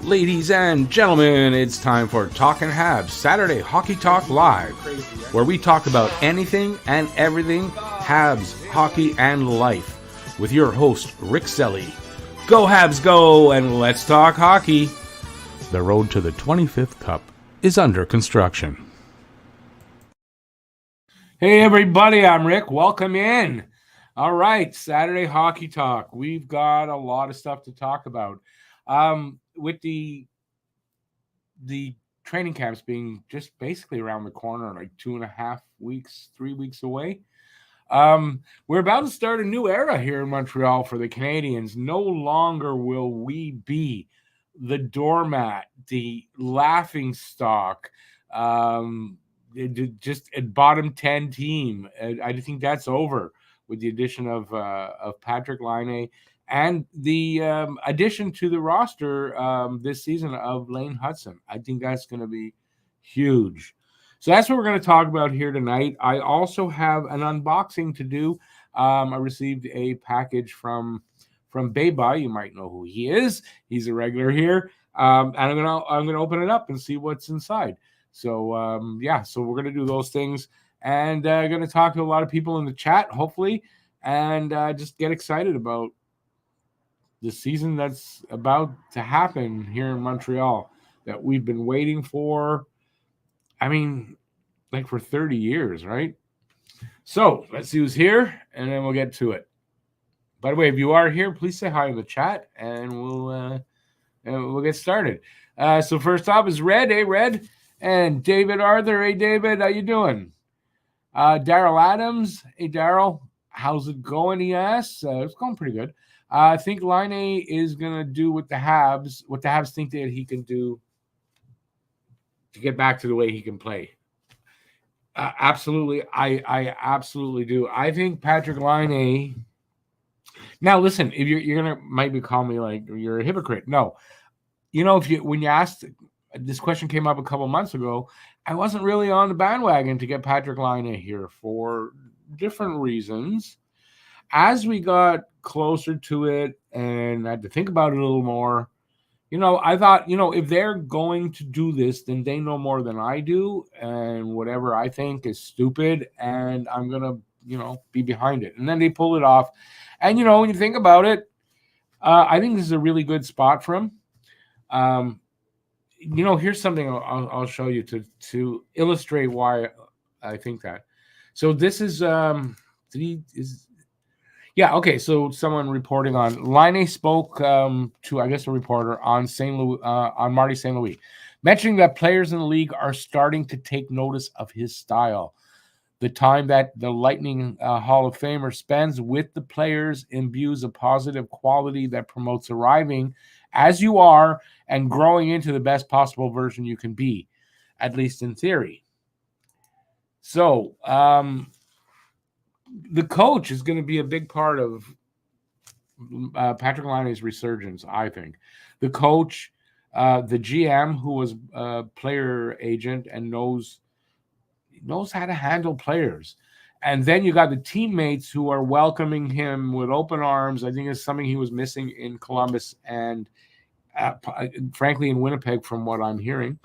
Ladies and gentlemen, it's time for Talking Habs, Saturday Hockey Talk Live, where we talk about anything and everything Habs, hockey, and life, with your host, Rick Selly. Go Habs, go, and let's talk hockey. The road to the 25th Cup is under construction. Hey everybody, I'm Rick. Welcome in. All right, Saturday Hockey Talk. We've got a lot of stuff to talk about. With the training camps being just basically around the corner, like 2.5 weeks, 3 weeks away, we're about to start a new era here in Montreal for the Canadiens. No longer will we be the doormat, the laughing stock, just a bottom 10 team. I think that's over with the addition of Patrik Laine and the addition to the roster this season of Lane Hutson. I think that's going to be huge. So that's what we're going to talk about here tonight. I also have an unboxing to do. I received a package from Beba. You might know who he is. He's a regular here. And I'm gonna open it up and see what's inside. So so we're gonna do those things, and gonna talk to a lot of people in the chat, hopefully, and just get excited about the season that's about to happen here in Montreal that we've been waiting for. I mean, like for 30 years, right? So let's see who's here, and then we'll get to it. By the way, if you are here, please say hi in the chat, and we'll get started. So first up is Red. Hey, Red. And David Arthur. Hey, David. How you doing? Daryl Adams. Hey, Daryl. How's it going, he asks. It's going pretty good. I think Laine is going to do what the Habs think that he can do to get back to the way he can play. Absolutely. I absolutely do. I think Patrik Laine. Now, listen, if you're going to maybe call me like you're a hypocrite. No. You know, when you asked, this question came up a couple months ago, I wasn't really on the bandwagon to get Patrik Laine here for different reasons. As we got closer to it and I had to think about it a little more, I thought, if they're going to do this, then they know more than I do, and whatever I think is stupid, and I'm going to, be behind it. And then they pull it off. And, when you think about it, I think this is a really good spot for him. Here's something I'll show you to illustrate why I think that. So this is okay. So someone reporting on Laine spoke to, I guess, a reporter on on Marty St. Louis, mentioning that players in the league are starting to take notice of his style. The time that the Lightning Hall of Famer spends with the players imbues a positive quality that promotes arriving as you are and growing into the best possible version you can be, at least in theory. So the coach is going to be a big part of Patrik Laine's resurgence, I think. The coach, the GM, who was a player agent and knows how to handle players. And then you got the teammates who are welcoming him with open arms. I think it's something he was missing in Columbus and frankly in Winnipeg, from what I'm hearing.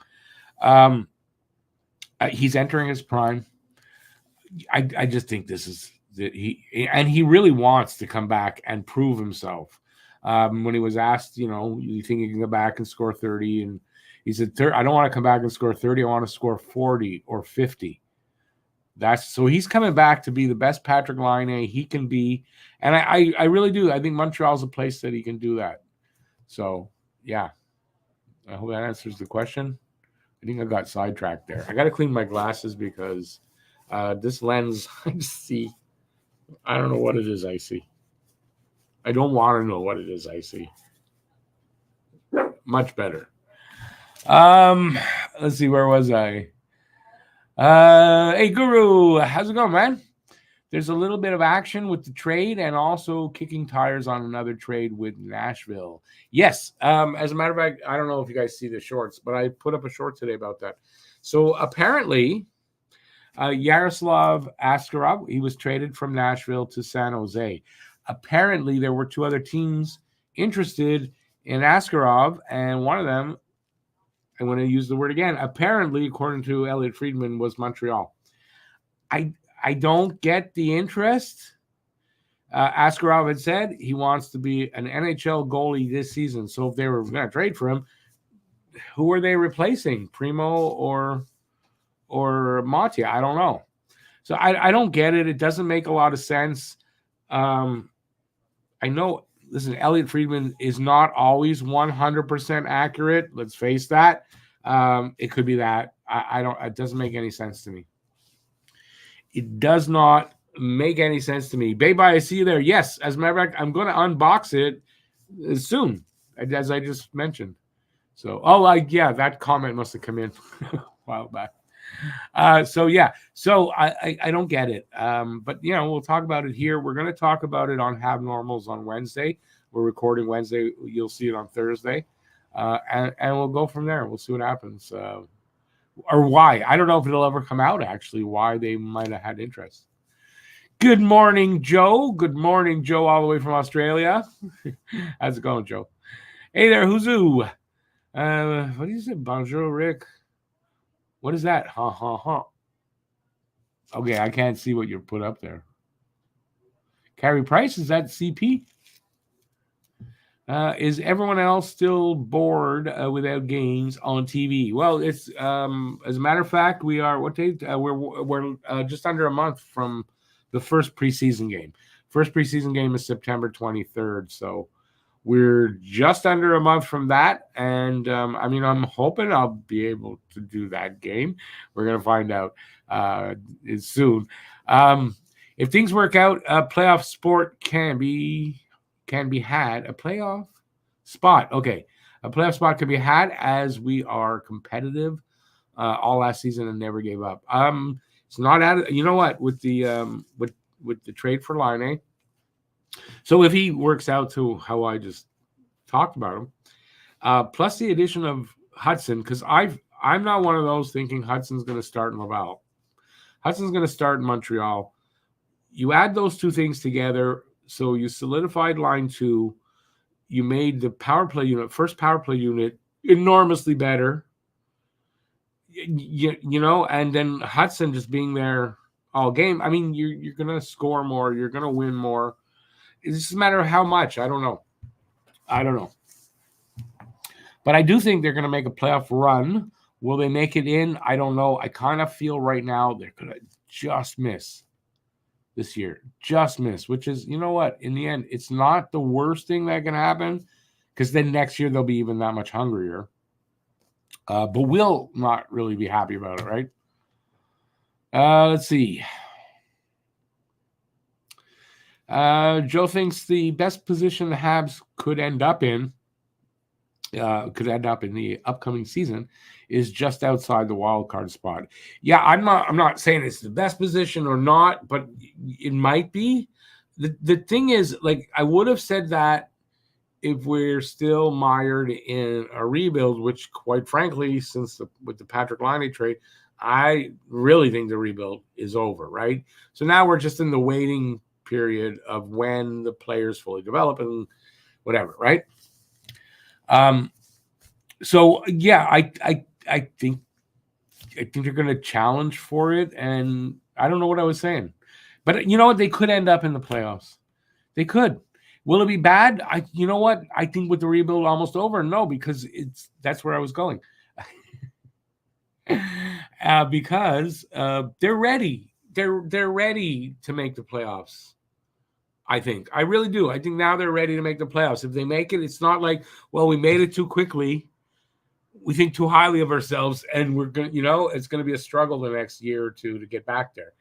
He's entering his prime. I just think this is that he really wants to come back and prove himself. When he was asked, you think you can go back and score 30? And he said, I don't want to come back and score 30. I want to score 40 or 50. So he's coming back to be the best Patrik Laine he can be. And I really do. I think Montreal's a place that he can do that. So, yeah. I hope that answers the question. I think I got sidetracked there. I got to clean my glasses because this lens, I just see. I don't know what it is I see. I don't want to know what it is I see. Much better. Let's see. Where was I? Hey, Guru, how's it going, man? There's a little bit of action with the trade and also kicking tires on another trade with Nashville. Yes. As a matter of fact, I don't know if you guys see the shorts, but I put up a short today about that. So apparently, Yaroslav Askarov, he was traded from Nashville to San Jose. Apparently, there were two other teams interested in Askarov, and one of them, I'm going to use the word again, apparently, according to Elliot Friedman, was Montreal. I don't get the interest. Askarov had said he wants to be an NHL goalie this season. So if they were going to trade for him, who are they replacing? Primo or Matia? I don't know. So I don't get it. It doesn't make a lot of sense. I know, listen, Elliot Friedman is not always 100% accurate. Let's face that. It could be that. It doesn't make any sense to me. It does not make any sense to me. Babe, I see you there. Yes, as a matter of fact, I'm going to unbox it soon, as I just mentioned. So, that comment must have come in a while back. So I don't get it. But we'll talk about it here. We're going to talk about it on Have Normals on Wednesday. We're recording Wednesday. You'll see it on Thursday, and we'll go from there. We'll see what happens, or why. I don't know if it'll ever come out. Actually, why they might have had interest. Good morning, Joe. Good morning, Joe, all the way from Australia. How's it going, Joe? Hey there, Huzu. What do you say? Bonjour, Rick. What is that? Ha, ha, ha. Okay, I can't see what you put up there. Carey Price, is that CP? Is everyone else still bored without games on TV? Well, it's as a matter of fact, we are. What date? We're just under a month from the first preseason game. First preseason game is September 23rd, so we're just under a month from that. And I'm hoping I'll be able to do that game. We're gonna find out soon. If things work out, a playoff sport can be had. A playoff spot, okay. A playoff spot can be had as we are competitive all last season and never gave up. It's not out. You know what? With the with the trade for Laine. So if he works out to how I just talked about him, plus the addition of Hudson, because I'm not one of those thinking Hudson's going to start in Laval. Hudson's going to start in Montreal. You add those two things together, so you solidified line 2. You made the first power play unit, enormously better. And then Hudson just being there all game. I mean, you're going to score more. You're going to win more. It's just a matter of how much. I don't know. But I do think they're going to make a playoff run. Will they make it in? I don't know. I kind of feel right now they're going to just miss this year. Just miss, which is, you know what? In the end, it's not the worst thing that can happen, because then next year they'll be even that much hungrier. But we'll not really be happy about it, right? Let's see. Joe thinks the best position the Habs could end up in the upcoming season is just outside the wild card spot. Yeah, I'm not saying it's the best position or not, but it might be. The thing is, like, I would have said that if we're still mired in a rebuild, which, quite frankly, with the Patrick Laine trade, I really think the rebuild is over, right? So now we're just in the waiting period of when the players fully develop and whatever, right? So yeah, I think they're going to challenge for it, and I don't know what I was saying, but you know what? They could end up in the playoffs. They could. Will it be bad? You know what? I think with the rebuild almost over, no, because that's where I was going. Because they're ready. They're ready to make the playoffs. I think. I really do. I think now they're ready to make the playoffs. If they make it, it's not like, well, we made it too quickly. We think too highly of ourselves, and we're going to, it's going to be a struggle the next year or two to get back there.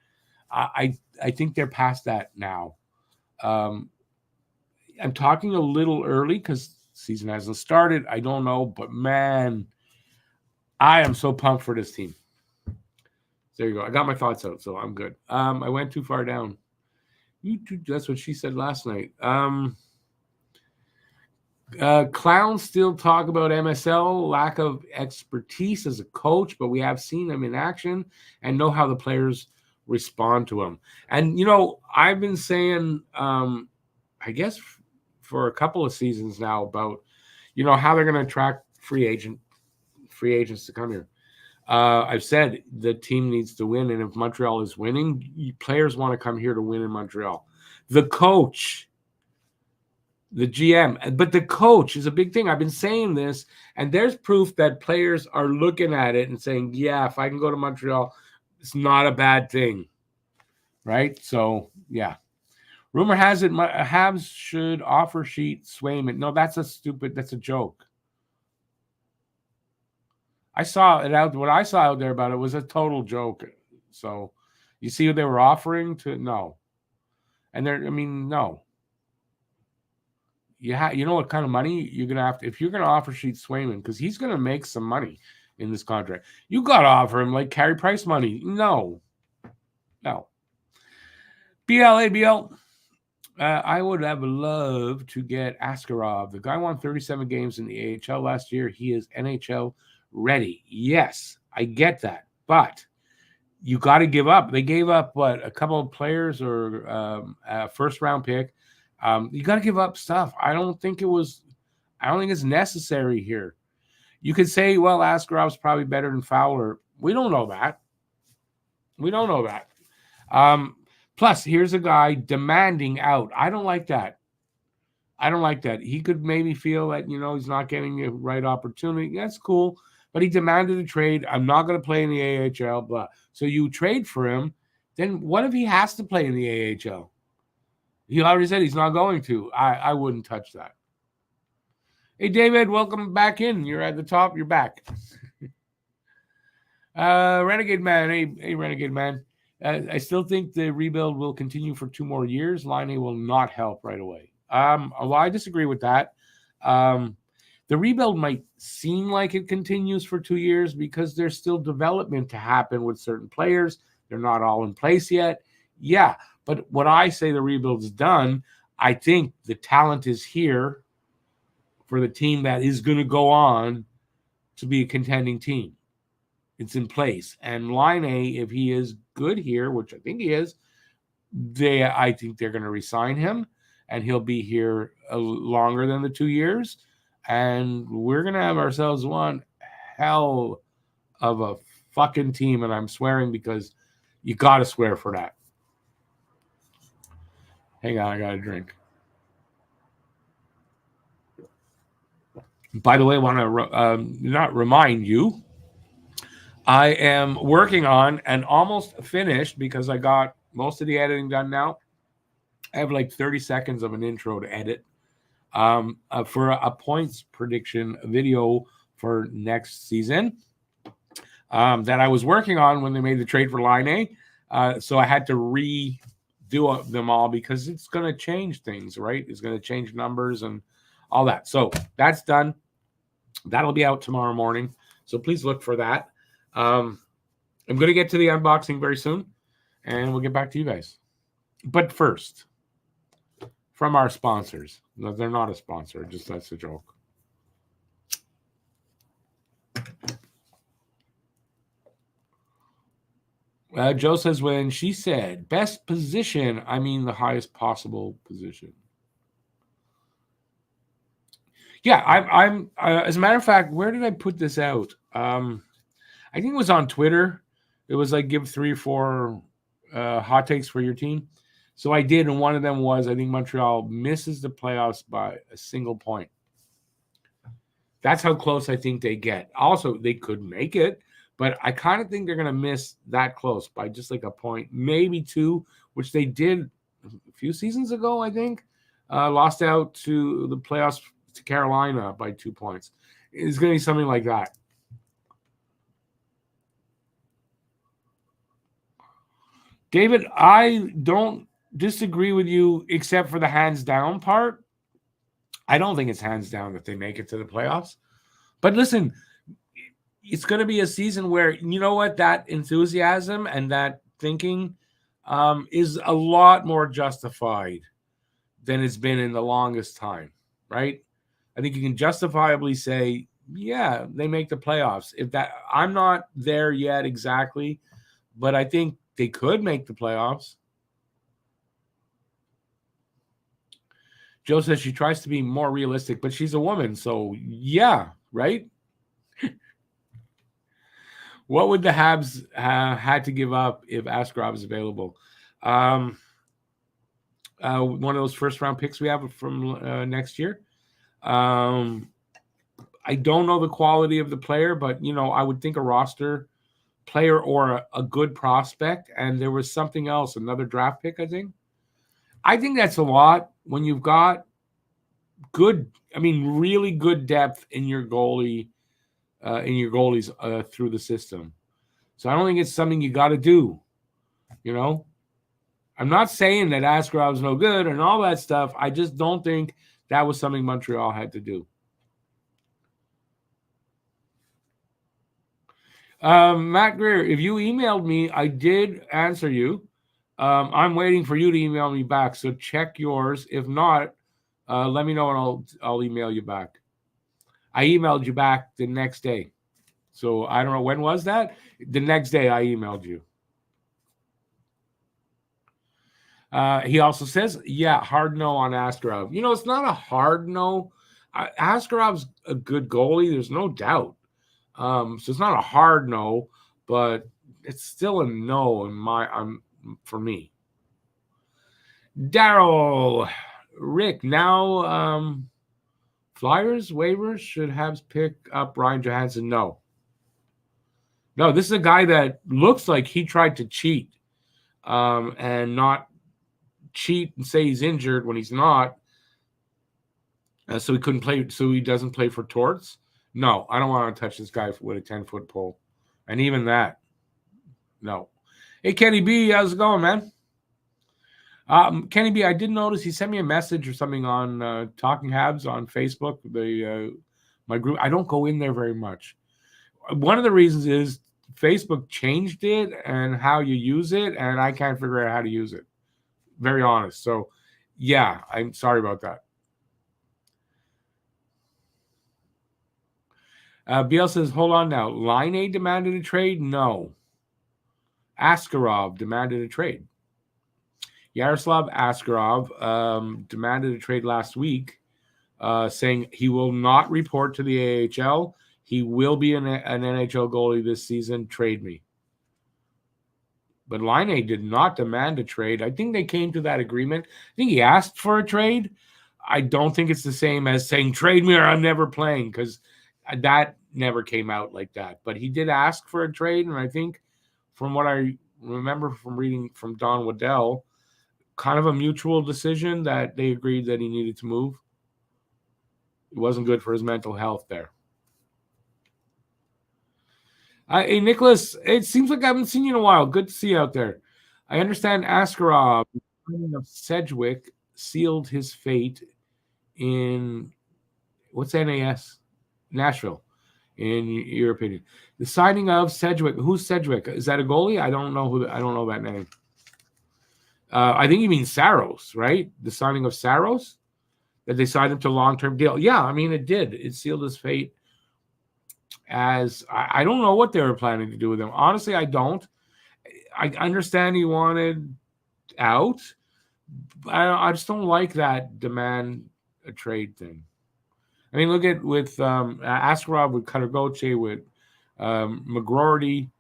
I think they're past that now. I'm talking a little early because season hasn't started. I don't know, but man, I am so pumped for this team. There you go. I got my thoughts out, so I'm good. I went too far down. That's what she said last night. Clowns still talk about MSL, lack of expertise as a coach, but we have seen them in action and know how the players respond to them. And, I've been saying, I guess for a couple of seasons now about, you know, how they're going to attract free agents to come here. I've said the team needs to win, and if Montreal is winning, players want to come here to win in Montreal. The coach, the GM, but the coach is a big thing. I've been saying this, and there's proof that players are looking at it and saying, yeah, if I can go to Montreal, it's not a bad thing, right? So, yeah. Rumor has it Habs should offer sheet Swayman. No, that's a joke. I saw it out. What I saw out there about it was a total joke. So, you see what they were offering to? No. And no. You know what kind of money you're going to have to, if you're going to offer Sheet Swayman, because he's going to make some money in this contract. You got to offer him like Carey Price money. No. BL. I would have loved to get Askarov. The guy won 37 games in the AHL last year. He is NHL ready. Yes, I get that. But you got to give up. They gave up, a couple of players or a first-round pick. You got to give up stuff. I don't think it's necessary here. You could say, well, Askarov's probably better than Fowler. We don't know that. Plus, here's a guy demanding out. I don't like that. He could maybe feel that, he's not getting the right opportunity. That's cool. But he demanded a trade. I'm not going to play in the AHL, blah. So you trade for him. Then what if he has to play in the AHL? He already said he's not going to. I wouldn't touch that. Hey, David, welcome back in. You're at the top. You're back. Renegade Man. Hey, Renegade Man. I still think the rebuild will continue for 2 more years. Laine will not help right away. Well, I disagree with that. The rebuild might seem like it continues for 2 years because there's still development to happen with certain players. They're not all in place yet. Yeah, but what I say the rebuild is done, I think the talent is here for the team that is going to go on to be a contending team. It's in place. And Laine, if he is good here, which I think he is, I think they're going to re-sign him, and he'll be here longer than the 2 years. And we're going to have ourselves one hell of a fucking team. And I'm swearing because you got to swear for that. Hang on, I got a drink. By the way, I want to not remind you, I am working on and almost finished because I got most of the editing done now. I have like 30 seconds of an intro to edit for a points prediction video for next season that I was working on when they made the trade for Laine. So I had to redo them all because it's going to change things, right? It's going to change numbers and all that. So that's done. That'll be out tomorrow morning. So please look for that. I'm going to get to the unboxing very soon, and we'll get back to you guys. But first, from our sponsors. No, they're not a sponsor. Just that's a joke. Joe says, when she said best position, I mean the highest possible position. Yeah, I'm as a matter of fact, where did I put this out? I think it was on Twitter. It was like give 3 or 4 hot takes for your team. So I did, and one of them was I think Montreal misses the playoffs by a single point. That's how close I think they get. Also, they could make it, but I kind of think they're going to miss that close by just like a point, maybe 2, which they did a few seasons ago, I think. Lost out to the playoffs to Carolina by 2 points. It's going to be something like that. David, I don't disagree with you except for the hands down part. I don't think it's hands down that they make it to the playoffs. But listen, it's going to be a season where, you know what, that enthusiasm and that thinking is a lot more justified than it's been in the longest time, right? I think you can justifiably say, yeah, they make the playoffs. If that, I'm not there yet exactly, but I think they could make the playoffs. Joe says she tries to be more realistic, but she's a woman, so yeah, right? What would the Habs had to give up if Askarov is available? One of those first round picks we have from next year. I don't know the quality of the player, but I would think a roster player or a good prospect. And there was something else, another draft pick, I think. I think that's a lot when you've got really good depth in your goalies through the system. So I don't think it's something you got to do. I'm not saying that Askarov's no good and all that stuff. I just don't think that was something Montreal had to do. Matt Greer, if you emailed me, I did answer you. I'm waiting for you to email me back, so check yours. If not, let me know and I'll email you back. I emailed you back the next day. So I don't know, when was that? The next day I emailed you. He also says, hard no on Askarov. It's not a hard no. Askarov's a good goalie. There's no doubt. So it's not a hard no, but it's still a no for me. Daryl, Rick, now Flyers waivers should Habs pick up Ryan Johansson. No, this is a guy that looks like he tried to cheat and not cheat and say he's injured when he's not. So he couldn't play. So he doesn't play for Torts. No, I don't want to touch this guy with a 10-foot pole. And even that, no. Hey, Kenny B, how's it going, man? Kenny B, I did notice he sent me a message or something on Talking Habs on Facebook, my group. I don't go in there very much. One of the reasons is Facebook changed it and how you use it, and I can't figure out how to use it. Very honest. So, yeah, I'm sorry about that. BL says, hold on now. Line demanded a trade? No. Askarov demanded a trade. Yaroslav Askarov demanded a trade last week, saying he will not report to the AHL. He will be an NHL goalie this season. Trade me. But Line did not demand a trade. I think they came to that agreement. I think he asked for a trade. I don't think it's the same as saying, trade me or I'm never playing, because that never came out like that. But he did ask for a trade, and I think from what I remember from reading from Don Waddell, kind of a mutual decision that they agreed that he needed to move. It wasn't good for his mental health there. Hey, Nicholas, it seems like I haven't seen you in a while. Good to see you out there. I understand Askarov of Sedgwick sealed his fate in, what's NAS? Nashville, in your opinion. The signing of Sedgwick. Who's Sedgwick? Is that a goalie? I don't know that name. I think you mean Saros, right? The signing of Saros? That they signed him to a long-term deal. Yeah, I mean, it did. It sealed his fate. As I don't know what they were planning to do with him. Honestly, I don't. I understand he wanted out. I just don't like that demand a trade thing. I mean, look at with Askarov, with Cutter-Gauthier, with McGroarty.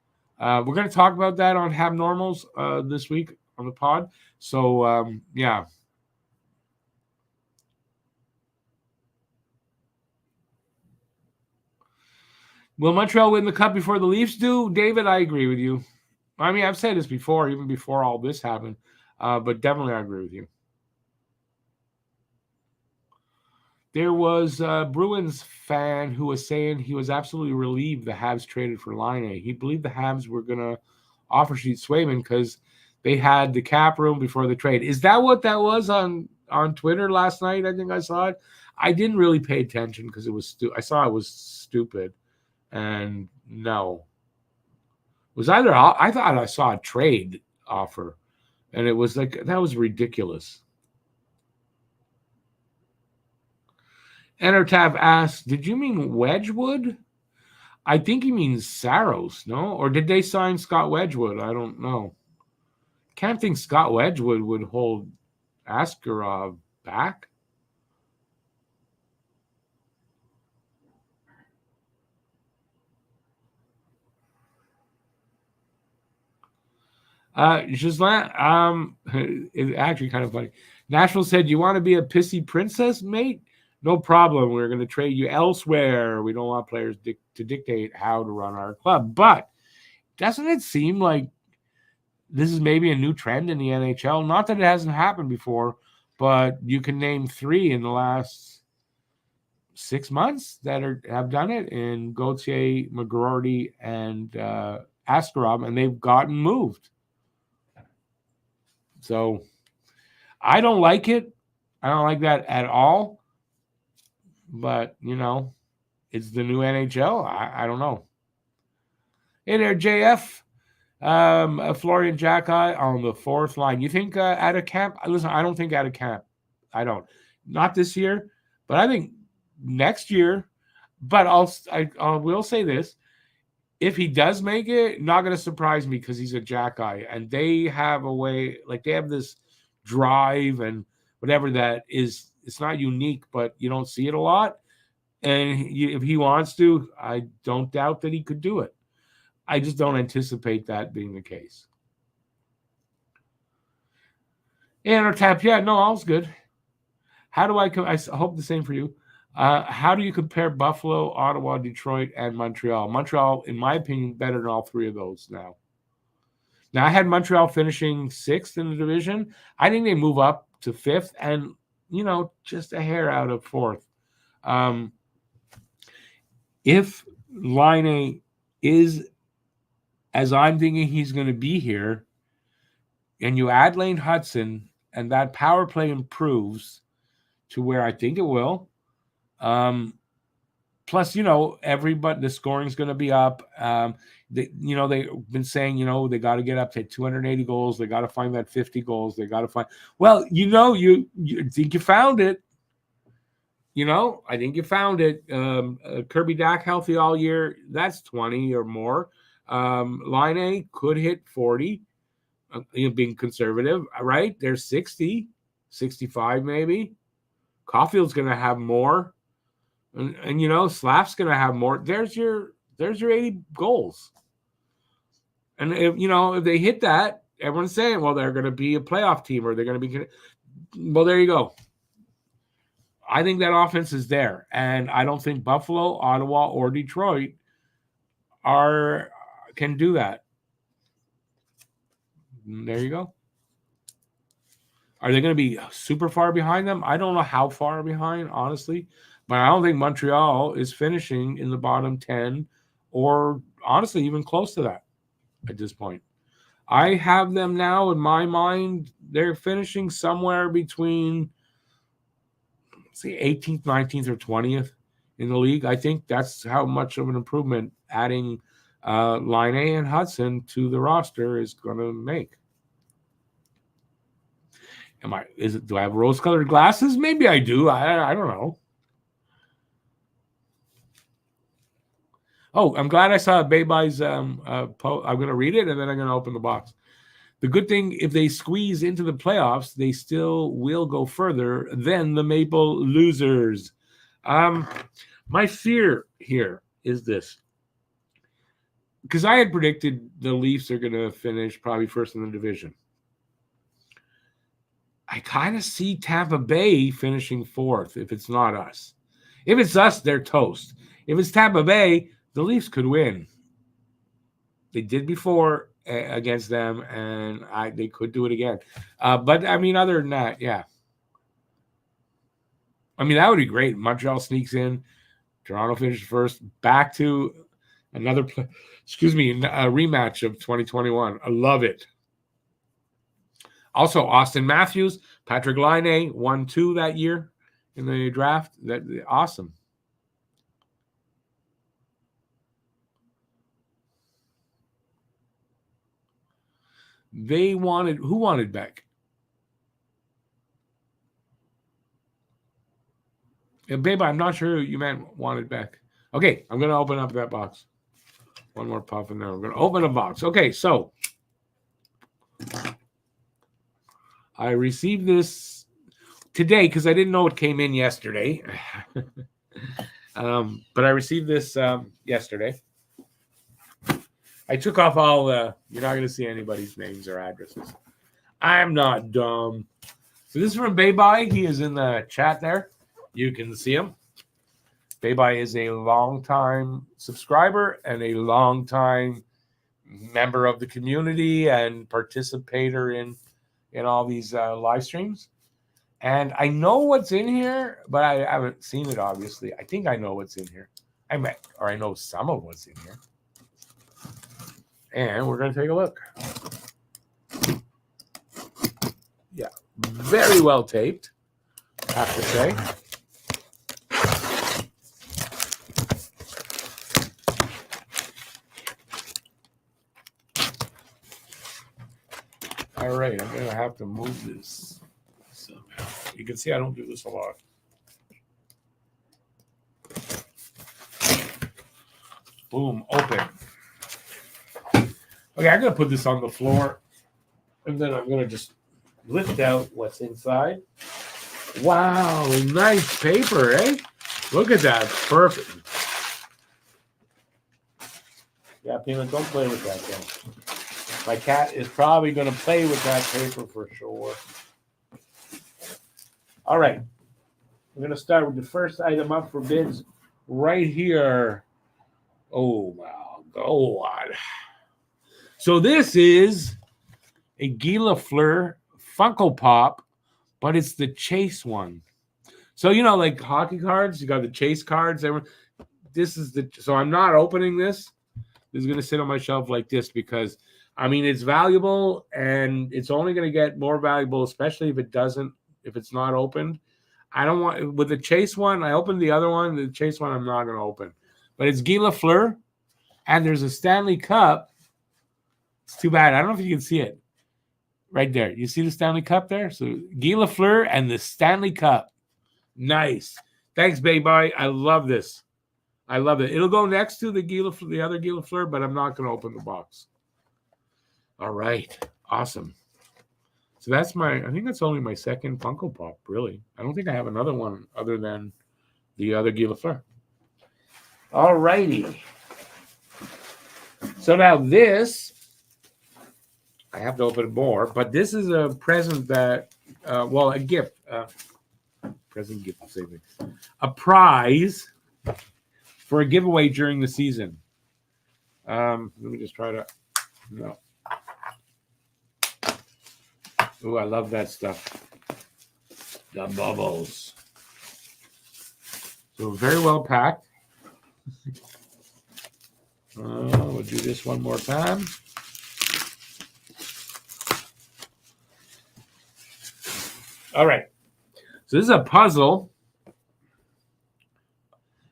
We're going to talk about that on Hab Normals this week on the pod. So, yeah. Will Montreal win the Cup before the Leafs do? David, I agree with you. I mean, I've said this before, even before all this happened, but definitely I agree with you. There was a Bruins fan who was saying he was absolutely relieved the Habs traded for Line. He believed the Habs were going to offer Sheet Swayman because they had the cap room before the trade. Is that what that was on Twitter last night? I think I saw it. I didn't really pay attention because it was I saw it was stupid. And no. It was either I thought I saw a trade offer, and it was like that was ridiculous. Entertav asked, did you mean Wedgwood? I think he means Saros, no? Or did they sign Scott Wedgwood? I don't know. Can't think Scott Wedgwood would hold Askarov back. Gislain, it's actually kind of funny. Nashville said, "You want to be a pissy princess, mate? No problem. We're going to trade you elsewhere. We don't want players to dictate how to run our club." But doesn't it seem like this is maybe a new trend in the NHL? Not that it hasn't happened before, but you can name 3 in the last 6 months that have done it in Gauthier, McGroarty, and Askarov, and they've gotten moved. So I don't like it. I don't like that at all. But, it's the new NHL. I don't know. Hey there, JF. Florian Jacki on the 4th line. You think out of camp? Listen, I don't think out of camp. I don't. Not this year, but I think next year. But I will say this. If he does make it, not going to surprise me because he's a Jacki. And they have a way, they have this drive and whatever that is. It's not unique, but you don't see it a lot. And if he wants to, I don't doubt that he could do it. I just don't anticipate that being the case. And our tap, no, all's good. How do I hope the same for you. How do you compare Buffalo, Ottawa, Detroit, and Montreal? Montreal, in my opinion, better than all 3 of those now. Now, I had Montreal finishing 6th in the division. I think they move up to 5th and, just a hair out of 4th. If Laine is, as I'm thinking he's going to be here, and you add Lane Hudson, and that power play improves to where I think it will. Plus, everybody, the scoring's going to be up. They've been saying, they got to get up to 280 goals. They got to find that 50 goals. They got to find. Well, you think you found it. I think you found it. Kirby Dach healthy all year. That's 20 or more. Laine could hit 40. Being conservative, right? There's 60, 65 maybe. Caulfield's going to have more. And Slaff's going to have more. There's your 80 goals. And if they hit that, everyone's saying, well, they're going to be a playoff team or they're going to be. Well, there you go. I think that offense is there. And I don't think Buffalo, Ottawa, or Detroit can do that. There you go. Are they going to be super far behind them? I don't know how far behind, honestly. But I don't think Montreal is finishing in the bottom 10 or honestly even close to that at this point. I have them now in my mind. They're finishing somewhere between, 18th, 19th, or 20th in the league. I think that's how much of an improvement adding Laine and Hudson to the roster is going to make. Do I have rose-colored glasses? Maybe I do. I don't know. Oh, I'm glad I saw Baybai's post. I'm going to read it, and then I'm going to open the box. The good thing, if they squeeze into the playoffs, they still will go further than the Maple losers. My fear here is this. Because I had predicted the Leafs are going to finish probably first in the division. I kind of see Tampa Bay finishing 4th if it's not us. If it's us, they're toast. If it's Tampa Bay, the Leafs could win. They did before against them, and they could do it again. But, other than that, yeah. That would be great. Montreal sneaks in. Toronto finishes first. Back to another a rematch of 2021. I love it. Also, Austin Matthews, Patrick Laine, 1-2 that year in the draft. Awesome. Who wanted Beck? Babe, I'm not sure you meant wanted Beck. Okay, I'm going to open up that box. One more puff in there. I'm going to open a box. Okay, so I received this today because I didn't know it came in yesterday. But I received this yesterday. I took off all the. You're not going to see anybody's names or addresses. I'm not dumb. So this is from Bayby. He is in the chat there. You can see him. Bayby is a longtime subscriber and a longtime member of the community and participator in all these live streams. And I know what's in here, but I haven't seen it, obviously. I think I know what's in here. I know some of what's in here. And we're going to take a look. Yeah, very well taped, I have to say. All right, I'm going to have to move this somehow. You can see I don't do this a lot. Boom, open. Okay, I'm going to put this on the floor, and then I'm going to just lift out what's inside. Wow, nice paper, eh? Look at that. Perfect. Yeah, Peanut, don't play with that thing. My cat is probably going to play with that paper for sure. All right. We're going to start with the first item up for bids right here. Oh, wow. Go on. So this is a Guy Lafleur Funko Pop, but it's the Chase one. So, you know, like hockey cards, you got the Chase cards. This is so I'm not opening this. This is going to sit on my shelf like this because, I mean, it's valuable and it's only going to get more valuable, especially if it's not opened. I don't want, with the Chase one, I opened the other one. The Chase one, I'm not going to open. But it's Guy Lafleur, and there's a Stanley Cup. It's too bad. I don't know if you can see it. Right there. You see the Stanley Cup there? So Guy Lafleur and the Stanley Cup. Nice. Thanks, Bayby. I love this. I love it. It'll go next to the other Guy Lafleur, but I'm not going to open the box. All right. Awesome. So I think that's only my second Funko Pop, really. I don't think I have another one other than the other Guy Lafleur. All righty. So now this, I have to open more, but this is a present that, a gift. Present gift, same thing. A prize for a giveaway during the season. Let me just try to, no. Oh, I love that stuff. The bubbles. So very well packed. We'll do this one more time. All right. So this is a puzzle.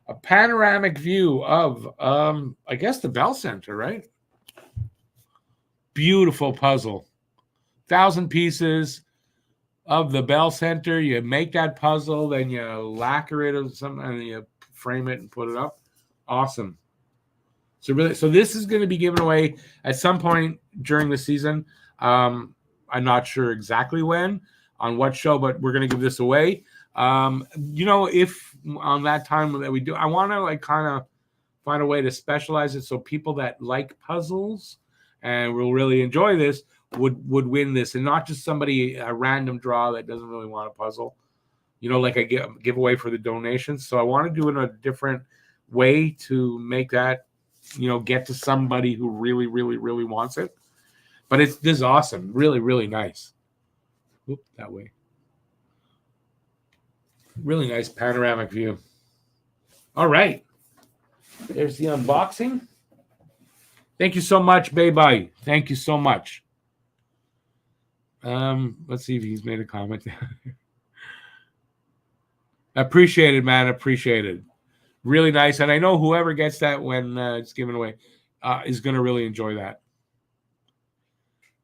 A panoramic view of, I guess, the Bell Center, right? Beautiful puzzle. 1,000 pieces of the Bell Center. You make that puzzle, then you lacquer it or something, and you frame it and put it up. Awesome. So this is going to be given away at some point during the season. I'm not sure exactly when, on what show, but we're going to give this away. If on that time that we do, I want to kind of find a way to specialize it so people that like puzzles and will really enjoy this would win this, and not just somebody, a random draw that doesn't really want a puzzle, like a giveaway for the donations. So I want to do it in a different way to make that, get to somebody who really, really, really wants it. But this is awesome. Really, really nice. Oop, that way. Really nice panoramic view. All right. There's the unboxing. Thank you so much, Bayby. Thank you so much. Let's see if he's made a comment. Appreciate it, man. Appreciate it. Really nice. And I know whoever gets that when it's given away is going to really enjoy that.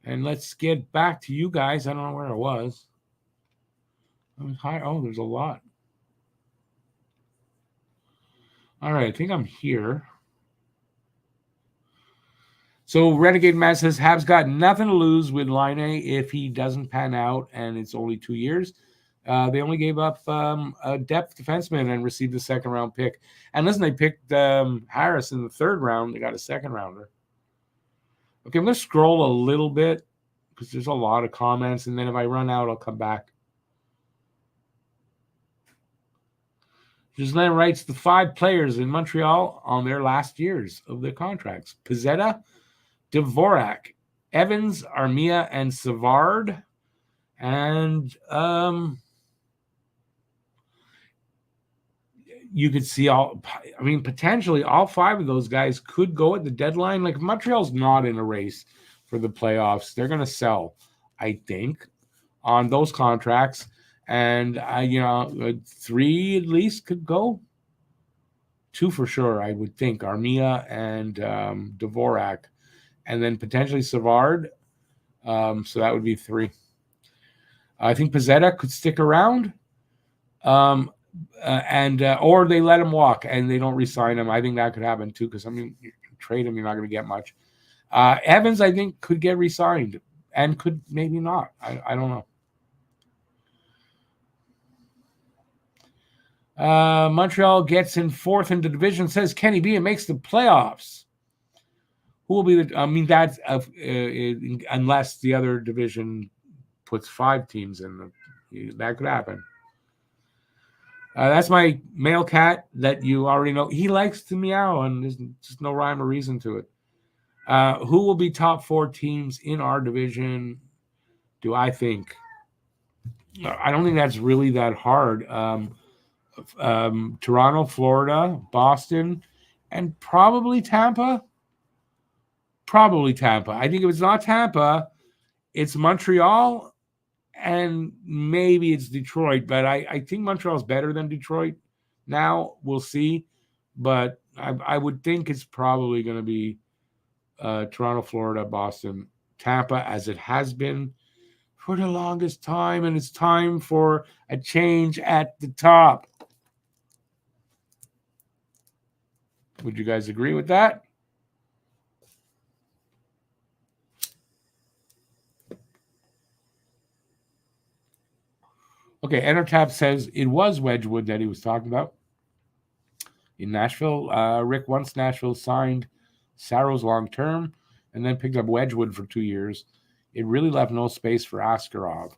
And let's get back to you guys. I don't know where I was. Oh, there's a lot. All right, I think I'm here. So Renegade Man says, Habs got nothing to lose with Line if he doesn't pan out, and it's only 2 years. They only gave up a depth defenseman and received a second-round pick. And listen, they picked Harris in the third round. They got a second-rounder. Okay, I'm going to scroll a little bit because there's a lot of comments, and then if I run out, I'll come back. Gislain writes the 5 players in Montreal on their last years of their contracts: Pizzetta, Dvorak, Evans, Armia, and Savard. And you could see potentially all 5 of those guys could go at the deadline. Like, if Montreal's not in a race for the playoffs, they're going to sell, I think, on those contracts. And 3 at least could go. 2 for sure, I would think. Armia and Dvorak, and then potentially Savard. So that would be 3. I think Pizzetta could stick around, or they let him walk and they don't re-sign him. I think that could happen too, because you trade him, you're not going to get much. Evans, I think, could get re-signed and could maybe not. I don't know. Montreal gets in 4th in the division, says Kenny B, and makes the playoffs. Who will be that's unless the other division puts 5 teams in. That could happen. That's my male cat that you already know. He likes to meow, and there's just no rhyme or reason to it. Who will be top 4 teams in our division, do I think? I don't think that's really that hard. Toronto, Florida, Boston, and probably Tampa. I think if it's not Tampa, it's Montreal, and maybe it's Detroit. But I think Montreal's better than Detroit now. We'll see. But I would think it's probably going to be Toronto, Florida, Boston, Tampa, as it has been for the longest time. And it's time for a change at the top. Would you guys agree with that? Okay, Entertap says it was Wedgwood that he was talking about in Nashville. Rick, once Nashville signed Saros long-term and then picked up Wedgwood for 2 years, it really left no space for Askarov.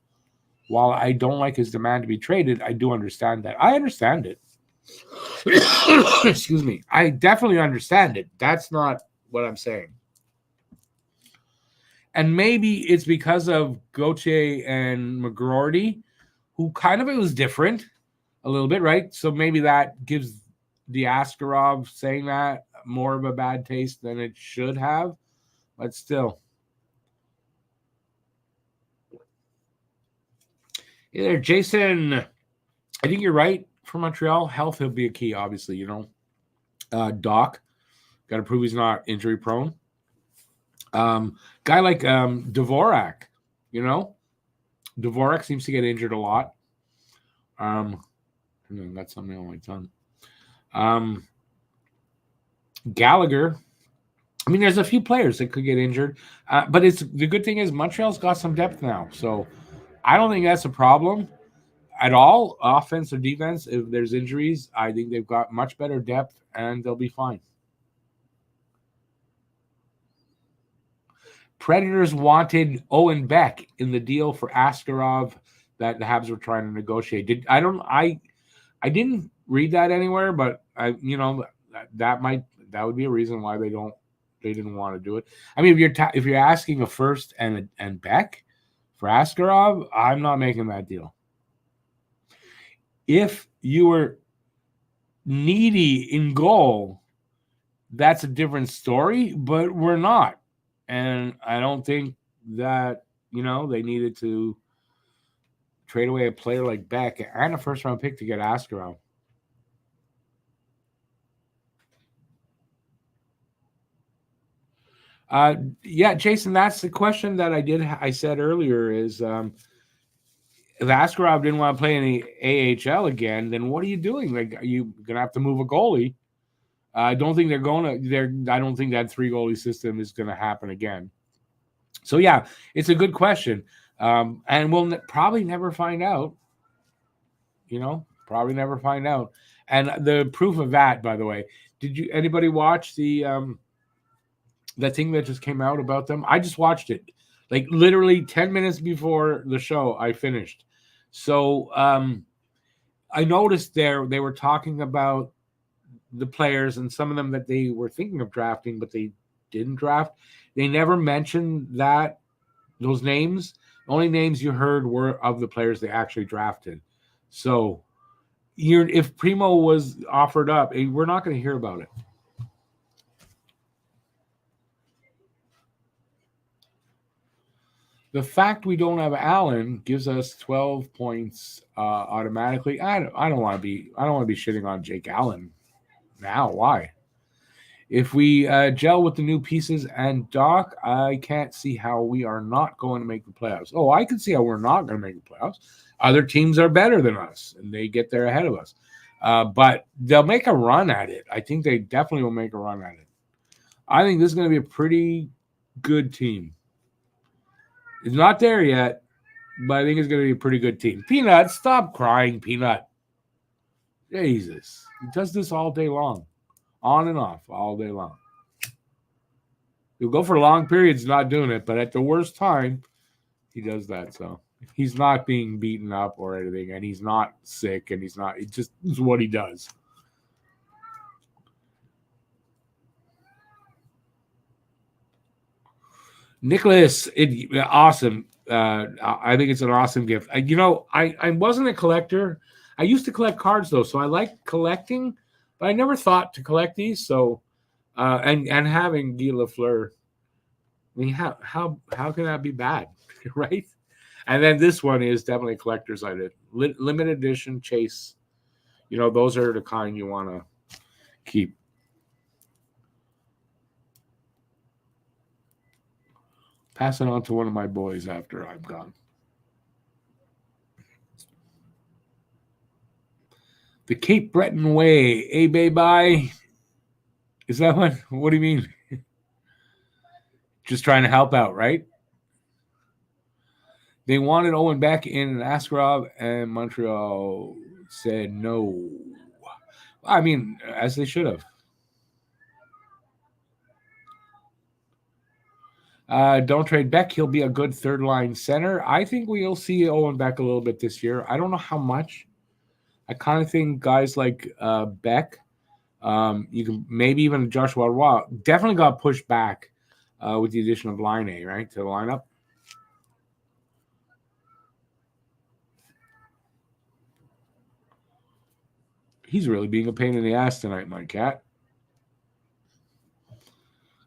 While I don't like his demand to be traded, I do understand that. I understand it. Excuse me. I definitely understand it. That's not what I'm saying. And maybe it's because of Gauthier and McGroarty, who kind of, it was different a little bit, right? So maybe that gives the Askarov saying that more of a bad taste than it should have. But still. Hey there, Jason. I think you're right. For Montreal, health will be a key, obviously, Doc, got to prove he's not injury prone. Guy like Dvorak, Dvorak seems to get injured a lot. Got something on my tongue. Gallagher. There's a few players that could get injured, but the good thing is Montreal's got some depth now, so I don't think that's a problem at all, offense or defense. If there's injuries, I think they've got much better depth and they'll be fine. Predators wanted Owen Beck in the deal for Askarov that the Habs were trying to negotiate. I didn't read that anywhere, but that would be a reason why they didn't want to do it. If you're asking a first and Beck for Askarov, I'm not making that deal. If you were needy in goal, that's a different story, but we're not. And I don't think that, they needed to trade away a player like Beck and a first-round pick to get Askarov. Yeah, Jason, that's the question that I said earlier is, if Askarov didn't want to play in the AHL again, then what are you doing? Like, are you going to have to move a goalie? I don't think I don't think that 3-goalie system is going to happen again. So, yeah, it's a good question. And we'll probably never find out. Probably never find out. And the proof of that, by the way, did anybody watch the that thing that just came out about them. I just watched it, like literally 10 minutes before the show. I finished. So I noticed they were talking about the players and some of them that they were thinking of drafting, but they didn't draft. They never mentioned those names. The only names you heard were of the players they actually drafted. So if Primo was offered up, we're not going to hear about it. The fact we don't have Allen gives us 12 points automatically. I don't want to be shitting on Jake Allen now. Why? If we gel with the new pieces and Doc, I can't see how we are not going to make the playoffs. Oh, I can see how we're not going to make the playoffs. Other teams are better than us, and they get there ahead of us. But they'll make a run at it. I think they definitely will make a run at it. I think this is going to be a pretty good team. It's not there yet, but I think it's going to be a pretty good team. Peanut, stop crying, Peanut. Jesus. He does this all day long. On and off all day long. He'll go for long periods not doing it, but at the worst time, he does that. So he's not being beaten up or anything, and he's not sick, and it just is what he does. Nicholas, awesome. I think it's an awesome gift. I wasn't a collector. I used to collect cards though, so I like collecting, but I never thought to collect these. So, and having Guy Lafleur, I mean, how can that be bad, right? And then this one is definitely a collector's item, limited edition Chase. Those are the kind you want to keep. Pass it on to one of my boys after I'm gone. The Cape Breton Way, baby. Is that one? What do you mean? Just trying to help out, right? They wanted Owen Beck in Askarov, and Montreal said no. I mean, as they should have. Don't trade Beck. He'll be a good third-line center. I think we'll see Owen Beck a little bit this year. I don't know how much. I kind of think guys like Beck, you can maybe even Joshua Roy, definitely got pushed back with the addition of Line A, right, to the lineup. He's really being a pain in the ass tonight, my cat.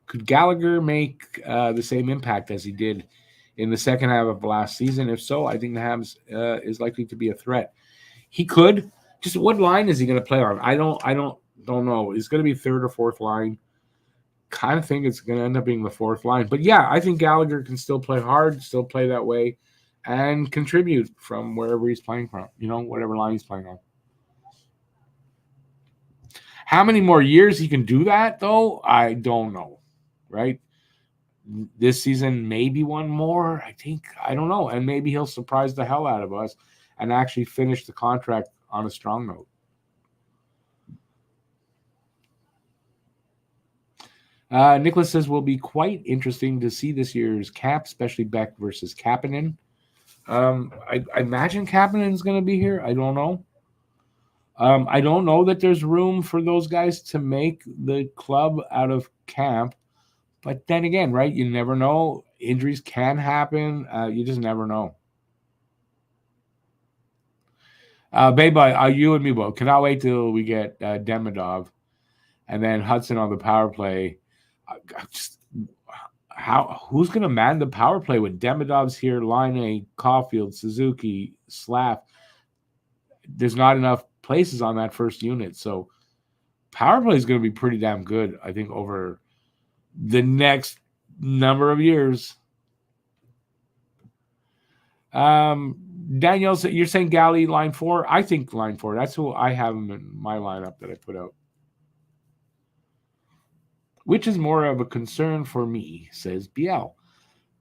Could Gallagher make the same impact as he did in the second half of last season? If so, I think the Habs is likely to be a threat. He could. Just what line is he going to play on? I don't know. It's going to be third or fourth line. Kind of think it's going to end up being the fourth line. But yeah, I think Gallagher can still play hard, still play that way, and contribute from wherever he's playing from. Whatever line he's playing on. How many more years he can do that, though, I don't know. Right? This season, maybe one more. I don't know. And maybe he'll surprise the hell out of us and actually finish the contract on a strong note. Nicholas says will be quite interesting to see this year's cap, especially Beck versus Kapanen. I imagine Kapanen's going to be here. I don't know. I don't know that there's room for those guys to make the club out of camp. But then again, right, you never know. Injuries can happen. You just never know. Babe, you and me both. Cannot wait till we get Demidov and then Hudson on the power play. Who's going to man the power play when Demidov's here, Line, Caulfield, Suzuki, Slav? There's not enough places on that first unit. So power play is going to be pretty damn good, I think, over the next number of years. Danielle, you're saying Galley line 4? I think line 4. That's who I have him in my lineup that I put out. Which is more of a concern for me, says BL.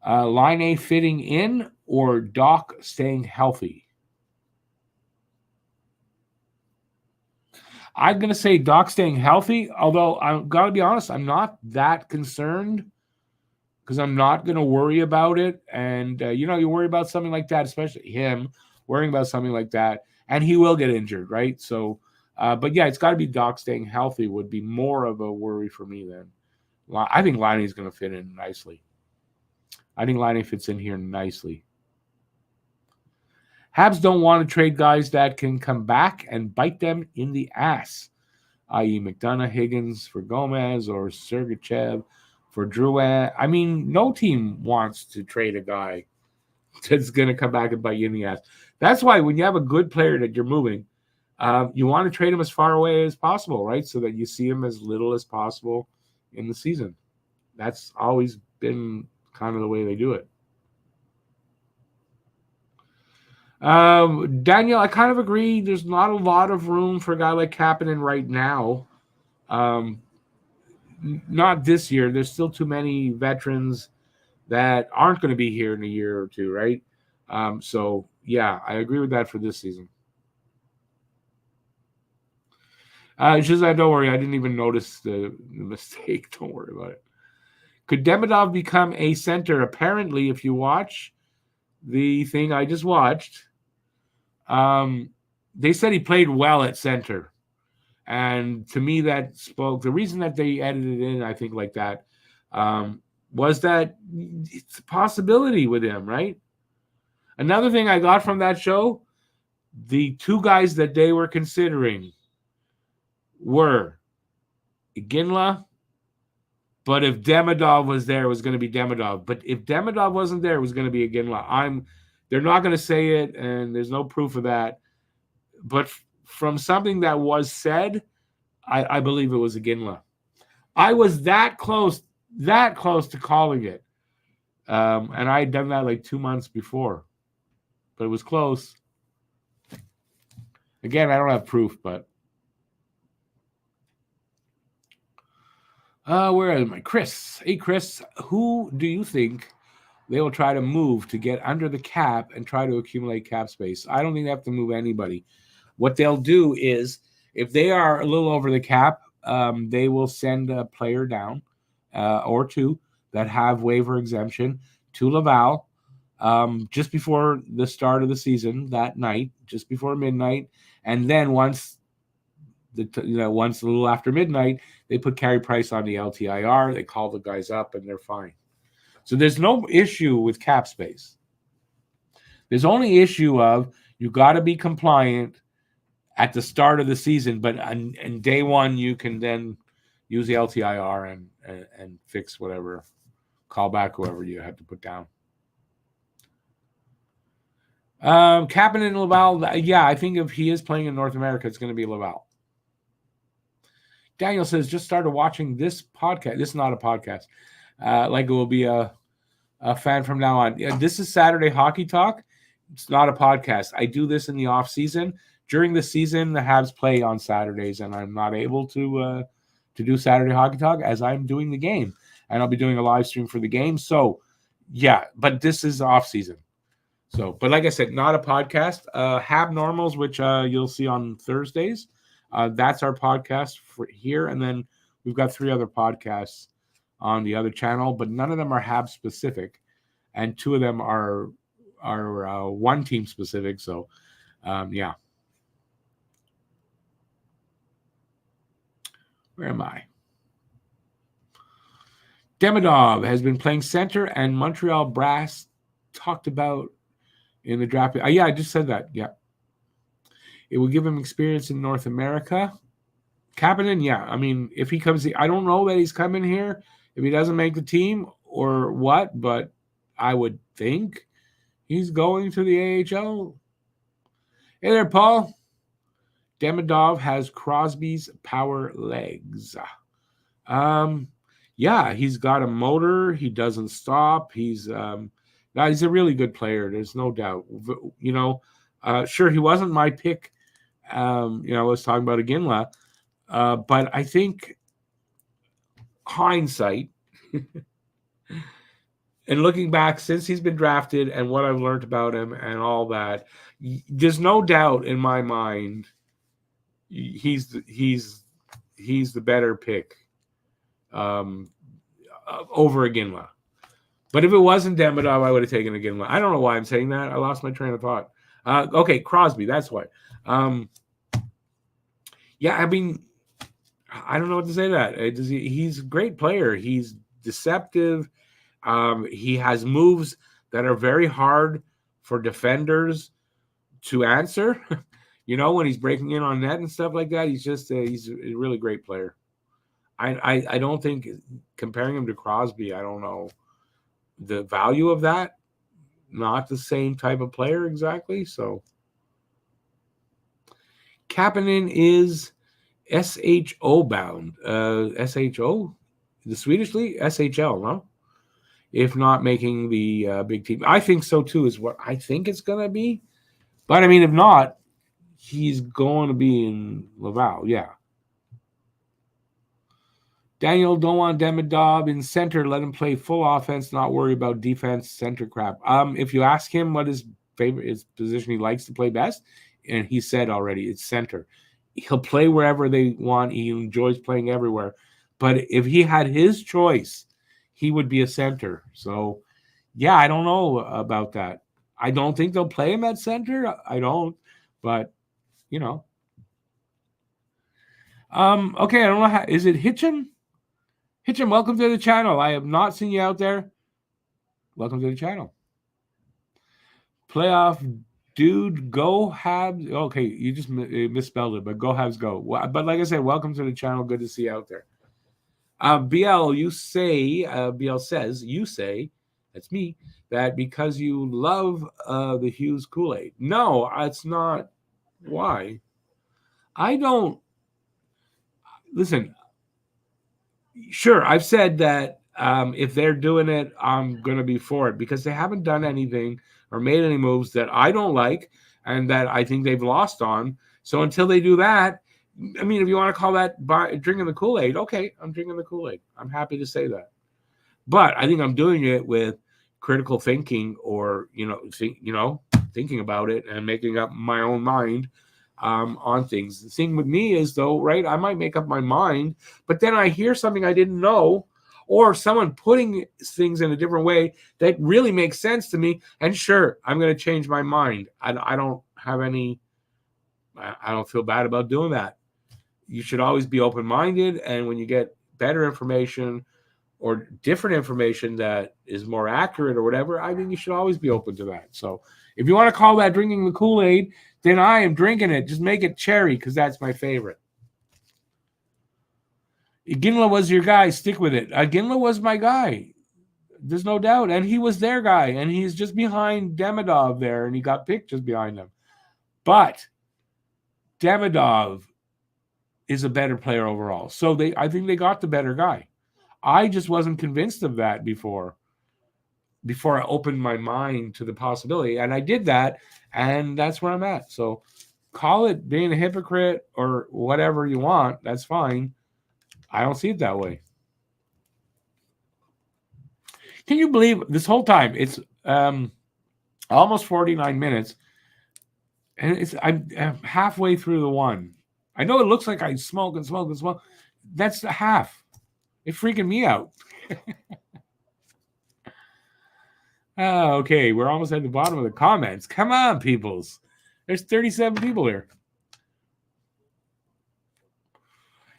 Line A fitting in or Doc staying healthy? I'm going to say Doc staying healthy, although I've got to be honest, I'm not that concerned because I'm not going to worry about it. And, you worry about something like that, especially him worrying about something like that, and he will get injured, right? So, but yeah, it's got to be Doc staying healthy would be more of a worry for me than I think Liney's going to fit in nicely. I think Liney fits in here nicely. Habs don't want to trade guys that can come back and bite them in the ass, i.e. McDonough, Higgins for Gomez or Sergachev for Drouin. I mean, no team wants to trade a guy that's going to come back and bite you in the ass. That's why when you have a good player that you're moving, you want to trade him as far away as possible, right? So that you see him as little as possible in the season. That's always been kind of the way they do it. Daniel, I kind of agree. There's not a lot of room for a guy like Kapanen right now. Not this year. There's still too many veterans that aren't going to be here in a year or two, right? So, yeah, I agree with that for this season. It's just don't worry. I didn't even notice the mistake. Don't worry about it. Could Demidov become a center? Apparently, if you watch the thing I just watched, they said he played well at center. And to me, that spoke. The reason that they edited it in, I think, like that, was that it's a possibility with him, right? Another thing I got from that show, the two guys that they were considering were Iginla, but if Demidov was there, it was going to be Demidov. But if Demidov wasn't there, it was going to be Iginla. They're not going to say it, and there's no proof of that. But from something that was said, I believe it was Iginla. I was that close to calling it. And I had done that like 2 months before. But it was close. Again, I don't have proof, but where am I? Chris. Hey, Chris, who do you think they will try to move to get under the cap and try to accumulate cap space? I don't think they have to move anybody. What they'll do is, if they are a little over the cap, they will send a player down or two that have waiver exemption to Laval just before the start of the season that night, just before midnight. And then once a little after midnight, they put Carey Price on the LTIR. They call the guys up, and they're fine. So there's no issue with cap space. There's only issue of you got to be compliant at the start of the season, but on day one, you can then use the LTIR and fix whatever, call back whoever you had to put down. Kapanen and Laval, yeah, I think if he is playing in North America, it's going to be Laval. Daniel says, just started watching this podcast. This is not a podcast. Like it will be a fan from now on. Yeah, this is Saturday Hockey Talk. It's not a podcast. I do this in the off season. During the season, the Habs play on Saturdays, and I'm not able to do Saturday Hockey Talk as I'm doing the game, and I'll be doing a live stream for the game. So, yeah, but this is off season. So, but like I said, not a podcast. Hab Normals, which you'll see on Thursdays. That's our podcast for here, and then we've got 3 other podcasts on the other channel, but none of them are Hab specific, and 2 of them are one team specific. So, yeah. Where am I? Demidov has been playing center, and Montreal Brass talked about in the draft. Yeah, I just said that. Yeah. It will give him experience in North America. Kapanen, yeah. I mean, if he comes, I don't know that he's coming here if he doesn't make the team or what, but I would think he's going to the AHL. Hey there, Paul. Demidov has Crosby's power legs. Yeah, he's got a motor. He doesn't stop. He's a really good player. There's no doubt. Sure, he wasn't my pick. I was talking about Iginla, but I think hindsight and looking back since he's been drafted and what I've learned about him and all that, there's no doubt in my mind. he's the better pick over Iginla. But if it wasn't Demidov, I would have taken Iginla. I don't know why I'm saying that. I lost my train of thought. Okay, Crosby. That's why. Yeah, I mean, I don't know what to say to that. He's a great player. He's deceptive. He has moves that are very hard for defenders to answer. When he's breaking in on net and stuff like that, he's a really great player. I don't think comparing him to Crosby, I don't know the value of that. Not the same type of player exactly. So Kapanen is SHO bound. SHO? The Swedish league? SHL, no? If not making the big team. I think so too, is what I think it's going to be. But I mean, if not, he's going to be in Laval. Yeah. Daniel, don't want Demidov in center. Let him play full offense, not worry about defense, center crap. If you ask him what his position he likes to play best, and he said already it's center. He'll play wherever they want. He enjoys playing everywhere. But if he had his choice, he would be a center. So, yeah, I don't know about that. I don't think they'll play him at center. I don't. But, Okay, I don't know how. Is it Hitchin? Hitchin, welcome to the channel. I have not seen you out there. Welcome to the channel. Playoff dude, go Habs. Okay, you just misspelled it, but go Habs, go. But like I said, welcome to the channel. Good to see you out there. BL, BL says, you say, that's me, that because you love the Hughes Kool-Aid. No, it's not. Why? I don't. Listen, sure, I've said that if they're doing it, I'm going to be for it because they haven't done anything or made any moves that I don't like and that I think they've lost on. So until they do that, I mean, if you want to call that drinking the Kool-Aid, okay, I'm drinking the Kool-Aid. I'm happy to say that. But I think I'm doing it with critical thinking or, thinking about it and making up my own mind on things. The thing with me is, though, right, I might make up my mind, but then I hear something I didn't know or someone putting things in a different way that really makes sense to me. And sure, I'm going to change my mind. I don't feel bad about doing that. You should always be open-minded. And when you get better information or different information that is more accurate or whatever, I think you should always be open to that. So if you want to call that drinking the Kool-Aid, then I am drinking it. Just make it cherry because that's my favorite. Iginla was your guy. Stick with it. Iginla was my guy. There's no doubt. And he was their guy. And he's just behind Demidov there. And he got picked just behind him. But Demidov is a better player overall. So I think they got the better guy. I just wasn't convinced of that before I opened my mind to the possibility. And I did that, and that's where I'm at. So call it being a hypocrite or whatever you want. That's fine. I don't see it that way. Can you believe this whole time? It's almost 49 minutes, and I'm halfway through the one. I know it looks like I smoke and smoke and smoke. That's the half. It's freaking me out. Okay, we're almost at the bottom of the comments. Come on, peoples. There's 37 people here.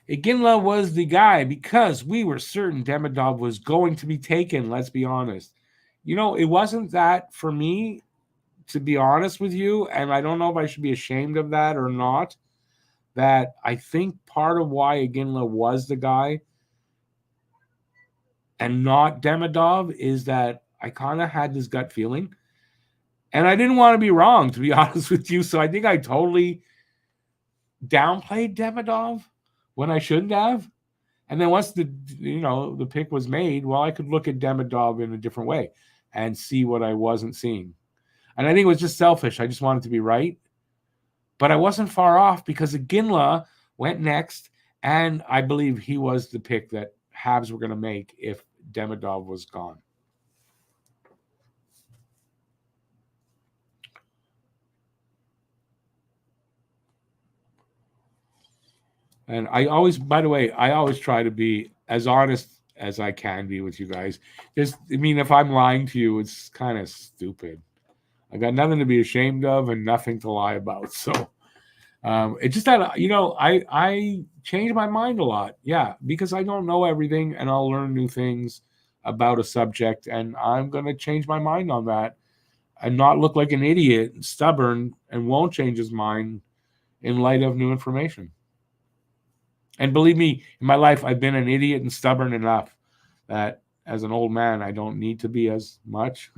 Iginla was the guy because we were certain Demidov was going to be taken, let's be honest. It wasn't that for me, to be honest with you, and I don't know if I should be ashamed of that or not, that I think part of why Iginla was the guy and not Demidov is that I kind of had this gut feeling. And I didn't want to be wrong, to be honest with you. So I think I totally downplayed Demidov when I shouldn't have. And then once the pick was made, well, I could look at Demidov in a different way and see what I wasn't seeing. And I think it was just selfish. I just wanted to be right. But I wasn't far off because Iginla went next. And I believe he was the pick that Habs were going to make if Demidov was gone. And I always, by the way, I always try to be as honest as I can be with you guys. Just, I mean, if I'm lying to you, it's kind of stupid. I got nothing to be ashamed of and nothing to lie about. So it's just that I change my mind a lot. Yeah, because I don't know everything, and I'll learn new things about a subject, and I'm gonna change my mind on that and not look like an idiot, and stubborn, and won't change his mind in light of new information. And believe me, in my life, I've been an idiot and stubborn enough that as an old man, I don't need to be as much.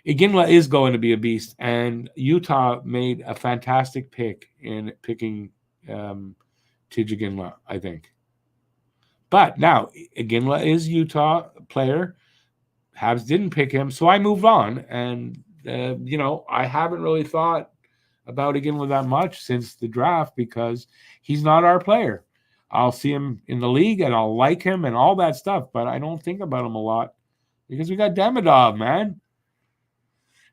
Iginla is going to be a beast, and Utah made a fantastic pick in picking Tidge Iginla, I think. But now, Iginla is Utah player. Habs didn't pick him, so I moved on. And, I haven't really thought about Iginla that much since the draft because he's not our player. I'll see him in the league and I'll like him and all that stuff, but I don't think about him a lot because we got Demidov, man.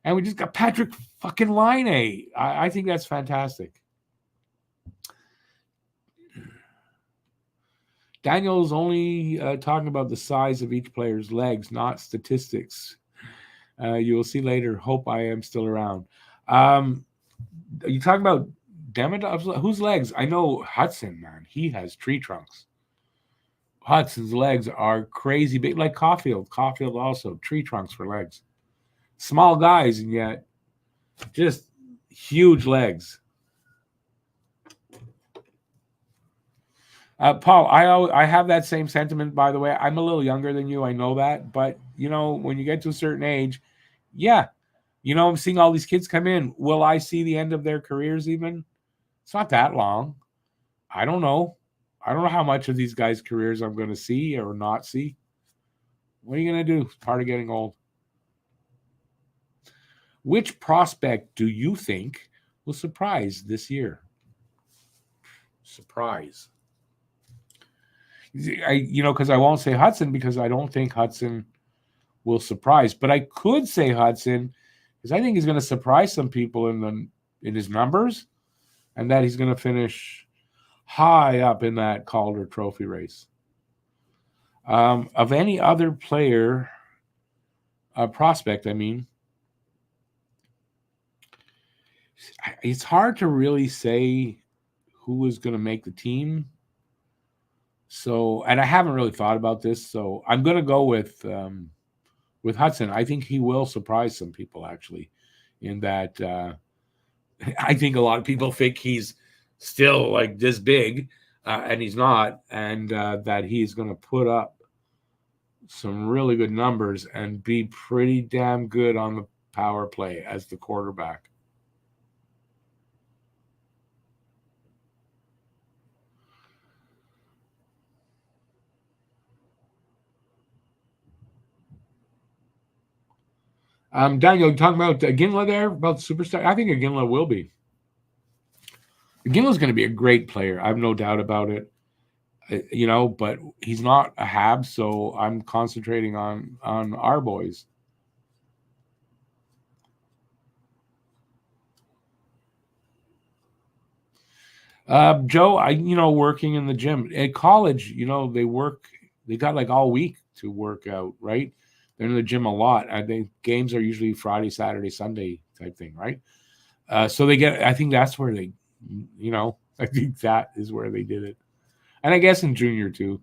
And we just got Patrick fucking Laine. I think that's fantastic. Daniel's only talking about the size of each player's legs, not statistics. You will see later. Hope I am still around. You talking about Demidov? Whose legs? I know Hudson, man. He has tree trunks. Hudson's legs are crazy big, like Caulfield. Caulfield also, tree trunks for legs. Small guys, and yet just huge legs. Paul, I have that same sentiment, by the way. I'm a little younger than you. I know that. But, when you get to a certain age, yeah, I'm seeing all these kids come in. Will I see the end of their careers even? It's not that long. I don't know. I don't know how much of these guys' careers I'm going to see or not see. What are you going to do? It's part of getting old. Which prospect do you think will surprise this year? Surprise. Because I won't say Hudson because I don't think Hudson will surprise. But I could say Hudson because I think he's going to surprise some people in his numbers, and that he's going to finish high up in that Calder Trophy race. Of any other player, prospect, I mean, it's hard to really say who is going to make the team. So, and I haven't really thought about this, so I'm going to go with Hudson. I think he will surprise some people, actually, in that I think a lot of people think he's still like this big, and he's not, and that he's going to put up some really good numbers and be pretty damn good on the power play as the quarterback. Daniel, you talking about Iginla there, about the superstar? I think Iginla will be. Iginla's going to be a great player. I have no doubt about it. But he's not a Habs, so I'm concentrating on our boys. Joe, working in the gym at college, they got like all week to work out, right? They're in the gym a lot. I think games are usually Friday, Saturday, Sunday type thing, right? So I think that's where they, I think that is where they did it. And I guess in junior too.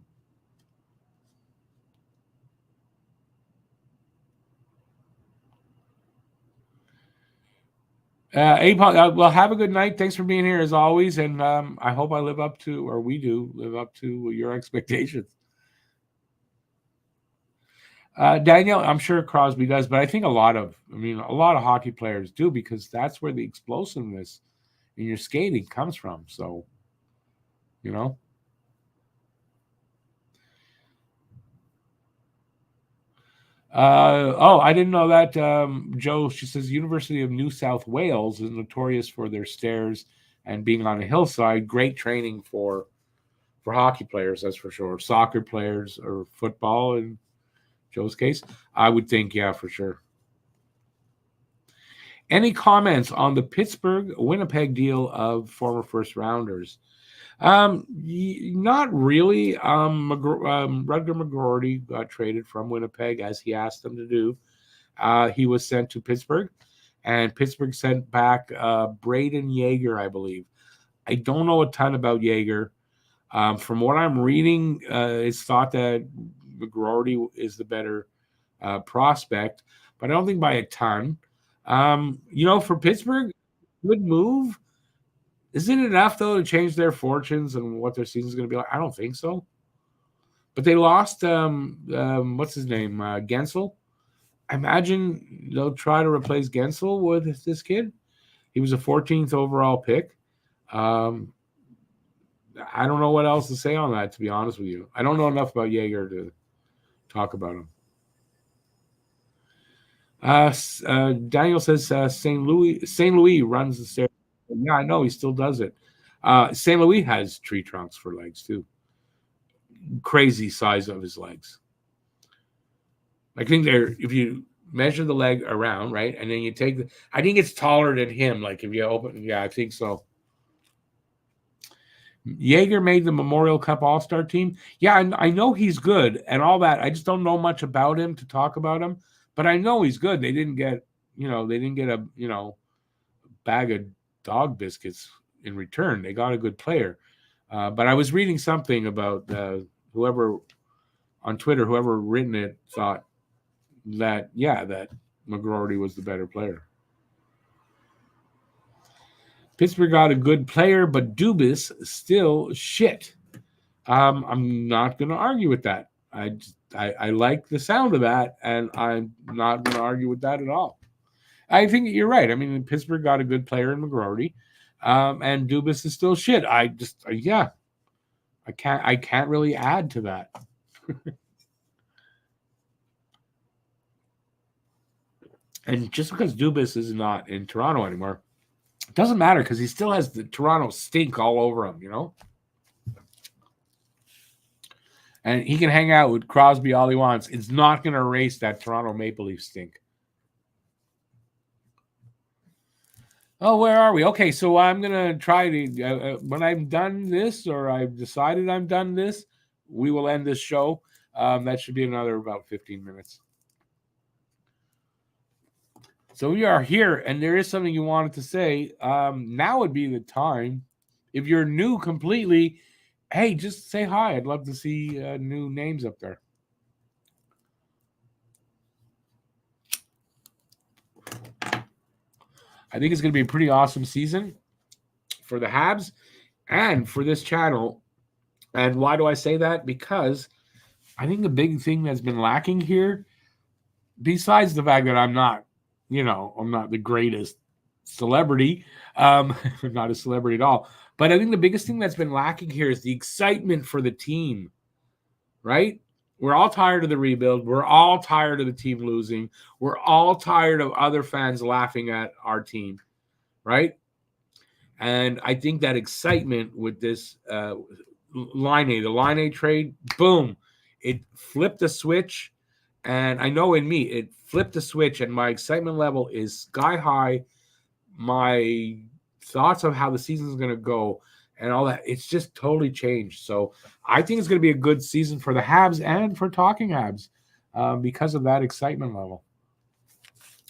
Well, have a good night. Thanks for being here as always. And I hope I live up to, or we do live up to your expectations. Daniel, I'm sure Crosby does, but I think a lot of hockey players do because that's where the explosiveness in your skating comes from. So, I didn't know that. Joe, she says University of New South Wales is notorious for their stairs and being on a hillside. Great training for hockey players, that's for sure. Soccer players or football in Joe's case, I would think, yeah, for sure. Any comments on the Pittsburgh Winnipeg deal of former first rounders? Not really. Rutger McGroarty got traded from Winnipeg as he asked them to do. He was sent to Pittsburgh, and Pittsburgh sent back Braden Yeager, I believe. I don't know a ton about Yeager. From what I'm reading, it's thought that McGroarty is the better prospect, but I don't think by a ton. For Pittsburgh, good move. Isn't it enough, though, to change their fortunes and what their season's going to be like? I don't think so. But they lost, what's his name, Gensel. I imagine they'll try to replace Gensel with this kid. He was a 14th overall pick. I don't know what else to say on that, to be honest with you. I don't know enough about Yeager to talk about him. Daniel says St. Louis runs the stairs. Yeah, I know he still does it. St. Louis has tree trunks for legs too. Crazy size of his legs. I think if you measure the leg around, right, and then you take I think it's taller than him. Like if you open, yeah, I think so. Yeager made the Memorial Cup All-Star team. Yeah, I know he's good and all that. I just don't know much about him to talk about him, but I know he's good. They didn't get a, bag of dog biscuits in return. They got a good player. But I was reading something about whoever on Twitter, whoever written it, thought that McGroarty was the better player. Pittsburgh got a good player, but Dubas still shit. I'm not going to argue with that. I like the sound of that, and I'm not going to argue with that at all. I think you're right. I mean, Pittsburgh got a good player in McGroarty, and Dubas is still shit. I can't really add to that. And just because Dubas is not in Toronto anymore, it doesn't matter because he still has the Toronto stink all over him, And he can hang out with Crosby all he wants. It's not going to erase that Toronto Maple Leaf stink. Oh, where are we? Okay, so I'm going to try to, when I'm done this or I've decided I'm done this, we will end this show. That should be another about 15 minutes. So we are here, and there is something you wanted to say. Now would be the time. If you're new completely, hey, just say hi. I'd love to see new names up there. I think it's going to be a pretty awesome season for the Habs and for this channel. And why do I say that? Because I think the big thing that's been lacking here, besides the fact that I'm not the greatest celebrity. I'm not a celebrity at all. But I think the biggest thing that's been lacking here is the excitement for the team, right? We're all tired of the rebuild. We're all tired of the team losing. We're all tired of other fans laughing at our team, right? And I think that excitement with this the Laine trade, boom, it flipped the switch. And I know in me, it flipped the switch, and my excitement level is sky high. My thoughts of how the season is going to go and all that, it's just totally changed. So I think it's going to be a good season for the Habs and for Talking Habs because of that excitement level.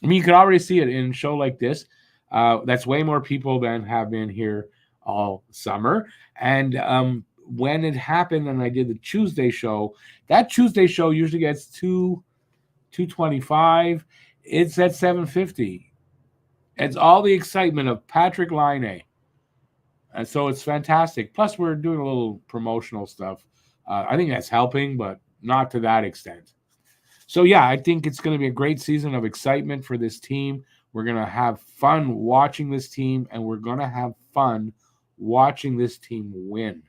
I mean, you can already see it in a show like this. That's way more people than have been here all summer. And when it happened and I did the Tuesday show, that Tuesday show usually gets 225. It's at 750. It's all the excitement of Patrick Laine. And so it's fantastic. Plus, we're doing a little promotional stuff. I think that's helping, but not to that extent. So, yeah, I think it's going to be a great season of excitement for this team. We're going to have fun watching this team, and we're going to have fun watching this team win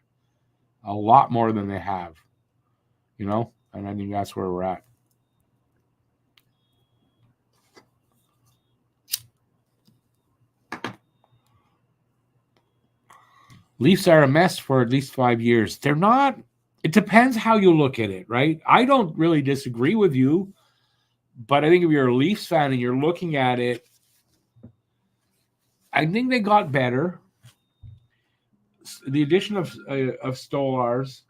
a lot more than they have, and I think that's where we're at. Leafs are a mess for at least 5 years. They're not. It depends how you look at it, right? I don't really disagree with you, but I think if you're a Leafs fan and you're looking at it, I think they got better. the addition of Stolars,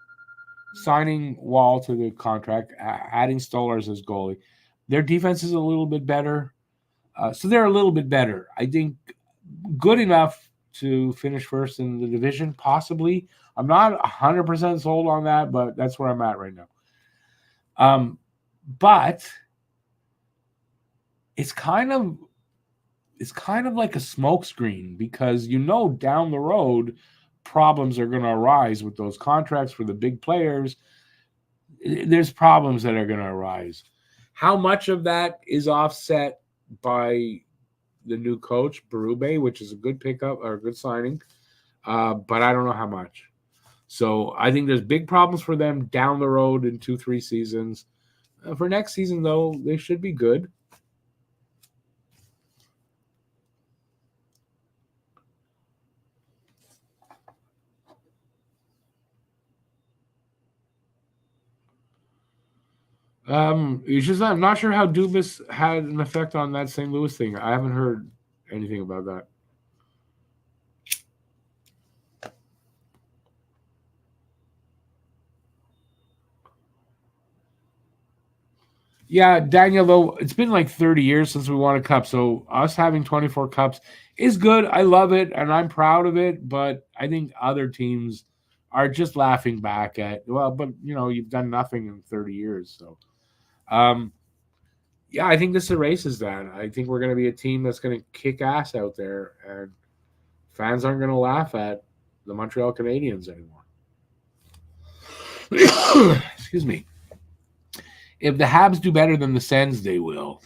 signing Wall to the contract, adding Stolars as goalie, their defense is a little bit better. So they're a little bit better. I think good enough to finish first in the division, possibly. I'm not 100% sold on that, but that's where I'm at right now. But it's kind of like a smokescreen, because down the road problems are going to arise with those contracts for the big players. There's problems that are going to arise. How much of that is offset by the new coach, Berube, which is a good pickup or a good signing, but I don't know how much. So I think there's big problems for them down the road in 2-3 seasons. For next season, though, they should be good. It's just I'm not sure how Dubas had an effect on that St. Louis thing. I haven't heard anything about that. Yeah, Daniel, though, it's been like 30 years since we won a cup. So us having 24 cups is good. I love it, and I'm proud of it. But I think other teams are just laughing back at, well, but, you've done nothing in 30 years. So, yeah, I think this erases that. I think we're going to be a team that's going to kick ass out there, and fans aren't going to laugh at the Montreal Canadiens anymore. Excuse me. If the Habs do better than the Sens, they will.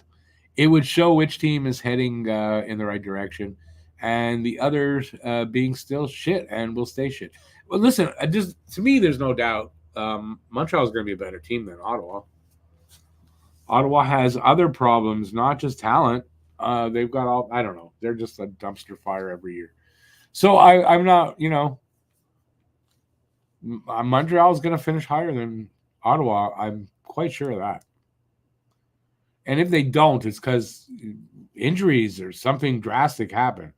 It would show which team is heading in the right direction, and the others being still shit and will stay shit. Well, listen, to me, there's no doubt Montreal is going to be a better team than Ottawa. Ottawa has other problems, not just talent. They've got I don't know. They're just a dumpster fire every year. So I'm not, Montreal is going to finish higher than Ottawa. I'm quite sure of that. And if they don't, it's because injuries or something drastic happen.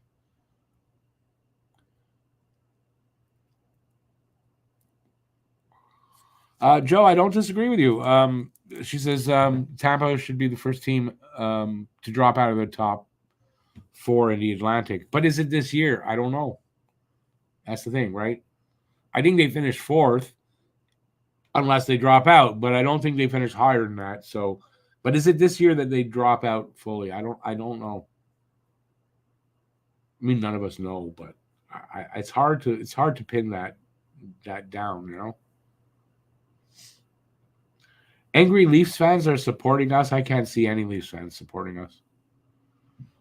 Joe, I don't disagree with you. She says Tampa should be the first team to drop out of the top 4 in the Atlantic. But is it this year? I don't know. That's the thing, right? I think they finish 4th unless they drop out, but I don't think they finish higher than that. So, but is it this year that they drop out fully? I don't know. I mean, none of us know, but it's hard to pin that down, Angry Leafs fans are supporting us. I can't see any Leafs fans supporting us.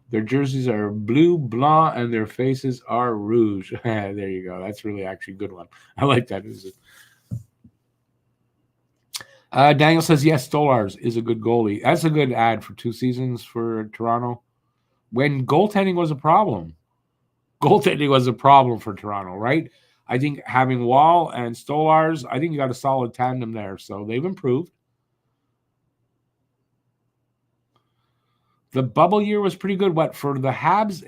Their jerseys are blue, blanc, and their faces are rouge. There you go. That's really actually a good one. I like that. Daniel says, yes, Stolars is a good goalie. That's a good ad for 2 seasons for Toronto. When goaltending was a problem. Goaltending was a problem for Toronto, right? I think having Wall and Stolars, I think you got a solid tandem there. So they've improved. The bubble year was pretty good. What for the Habs?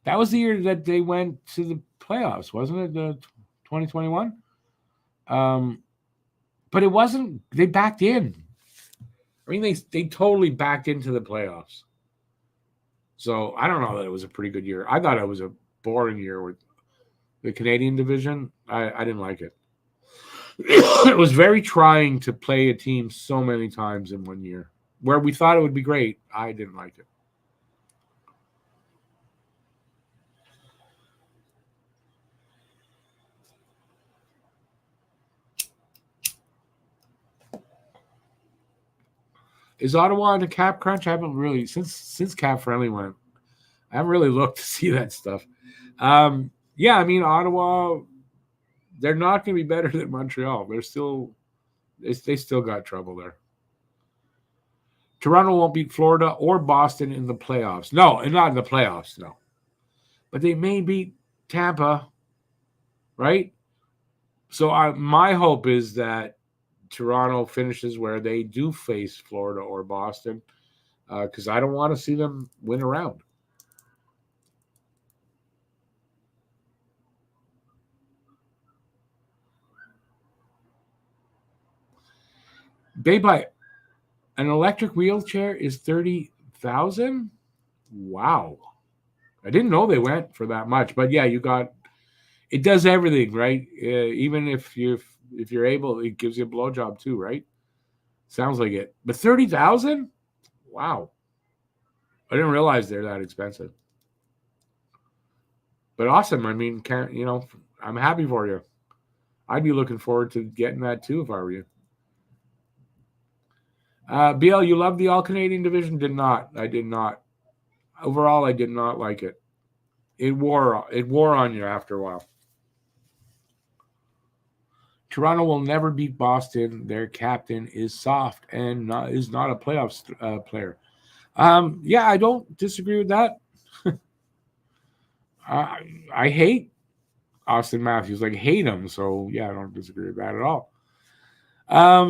That was the year that they went to the playoffs, wasn't it? The 2021. But it wasn't. They backed in. I mean, they totally backed into the playoffs. So I don't know that it was a pretty good year. I thought it was a boring year with the Canadian division. I didn't like it. It was very trying to play a team so many times in one year. Where we thought it would be great, I didn't like it. Is Ottawa in a cap crunch? I haven't really since cap friendly went. I haven't really looked to see that stuff. Yeah, I mean Ottawa, they're not going to be better than Montreal. They still got trouble there. Toronto won't beat Florida or Boston in the playoffs. No, not in the playoffs, no. But they may beat Tampa, right? So my hope is that Toronto finishes where they do face Florida or Boston, because I don't want to see them win a round. Babe, an electric wheelchair is 30,000. Wow, I didn't know they went for that much. But yeah, it does everything, right? Even if you're able, it gives you a blowjob too, right? Sounds like it. But 30,000? Wow, I didn't realize they're that expensive. But awesome. I mean, I'm happy for you. I'd be looking forward to getting that too if I were you. BL, you love the All Canadian division? Did not. I did not. Overall, I did not like it. It wore on you after a while. Toronto will never beat Boston. Their captain is soft and is not a playoff player. Yeah, I don't disagree with that. I hate Austin Matthews. Like, hate him. So, yeah, I don't disagree with that at all.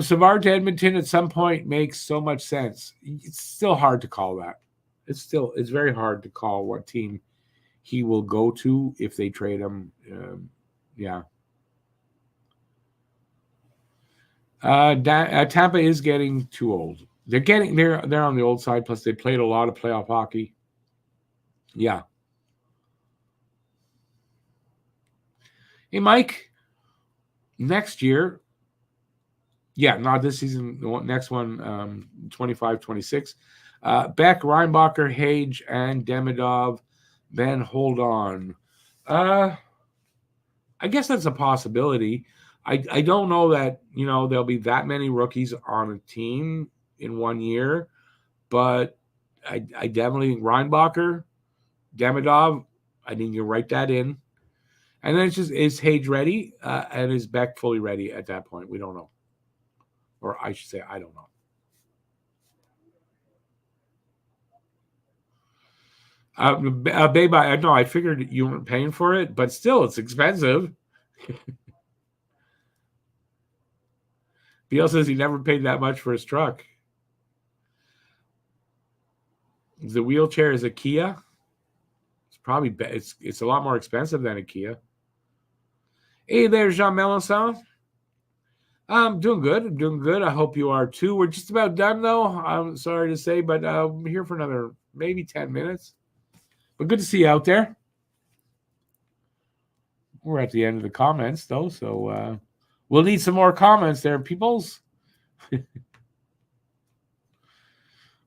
Savard to Edmonton at some point makes so much sense. It's still hard to call that. It's very hard to call what team he will go to if they trade him. Yeah. Tampa is getting too old. They're on the old side. Plus, they played a lot of playoff hockey. Yeah. Hey, Mike. Next year, yeah, not this season. Next one, 25-26. Beck, Reinbacher, Hage, and Demidov. Then hold on. I guess that's a possibility. I don't know that there'll be that many rookies on a team in 1 year, but I definitely think Reinbacher, Demidov. I think you write that in, and then it's just, is Hage ready and is Beck fully ready at that point? We don't know, or I should say I don't know. Babe, I know I figured you weren't paying for it, but still, it's expensive. Beal says he never paid that much for his truck. The wheelchair is a Kia. It's probably it's a lot more expensive than a Kia. Hey there, Jean Melanson. I'm doing good. I'm doing good. I hope you are too. We're just about done though. I'm sorry to say, but I'm here for another maybe 10 minutes. But good to see you out there. We're at the end of the comments though, so we'll need some more comments there, peoples.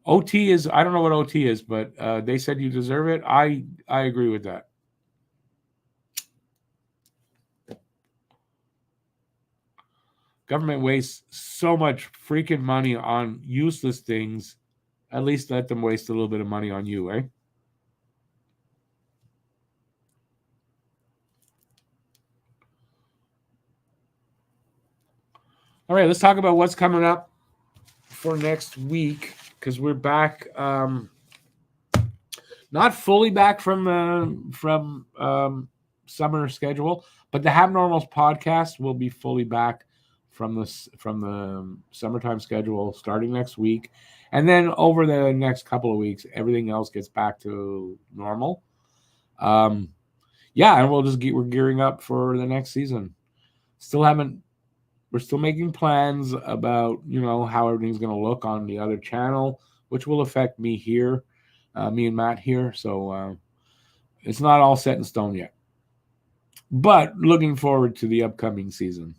OT is, I don't know what OT is, but they said you deserve it. I agree with that. Government wastes so much freaking money on useless things. At least let them waste a little bit of money on you, eh? All right, let's talk about what's coming up for next week, because we're back. Not fully back from summer schedule, but the Hab Normals podcast will be fully back from the summertime schedule starting next week, and then over the next couple of weeks, everything else gets back to normal. Yeah, and we're gearing up for the next season. We're still making plans about how everything's going to look on the other channel, which will affect me here, me and Matt here. So it's not all set in stone yet, but looking forward to the upcoming season.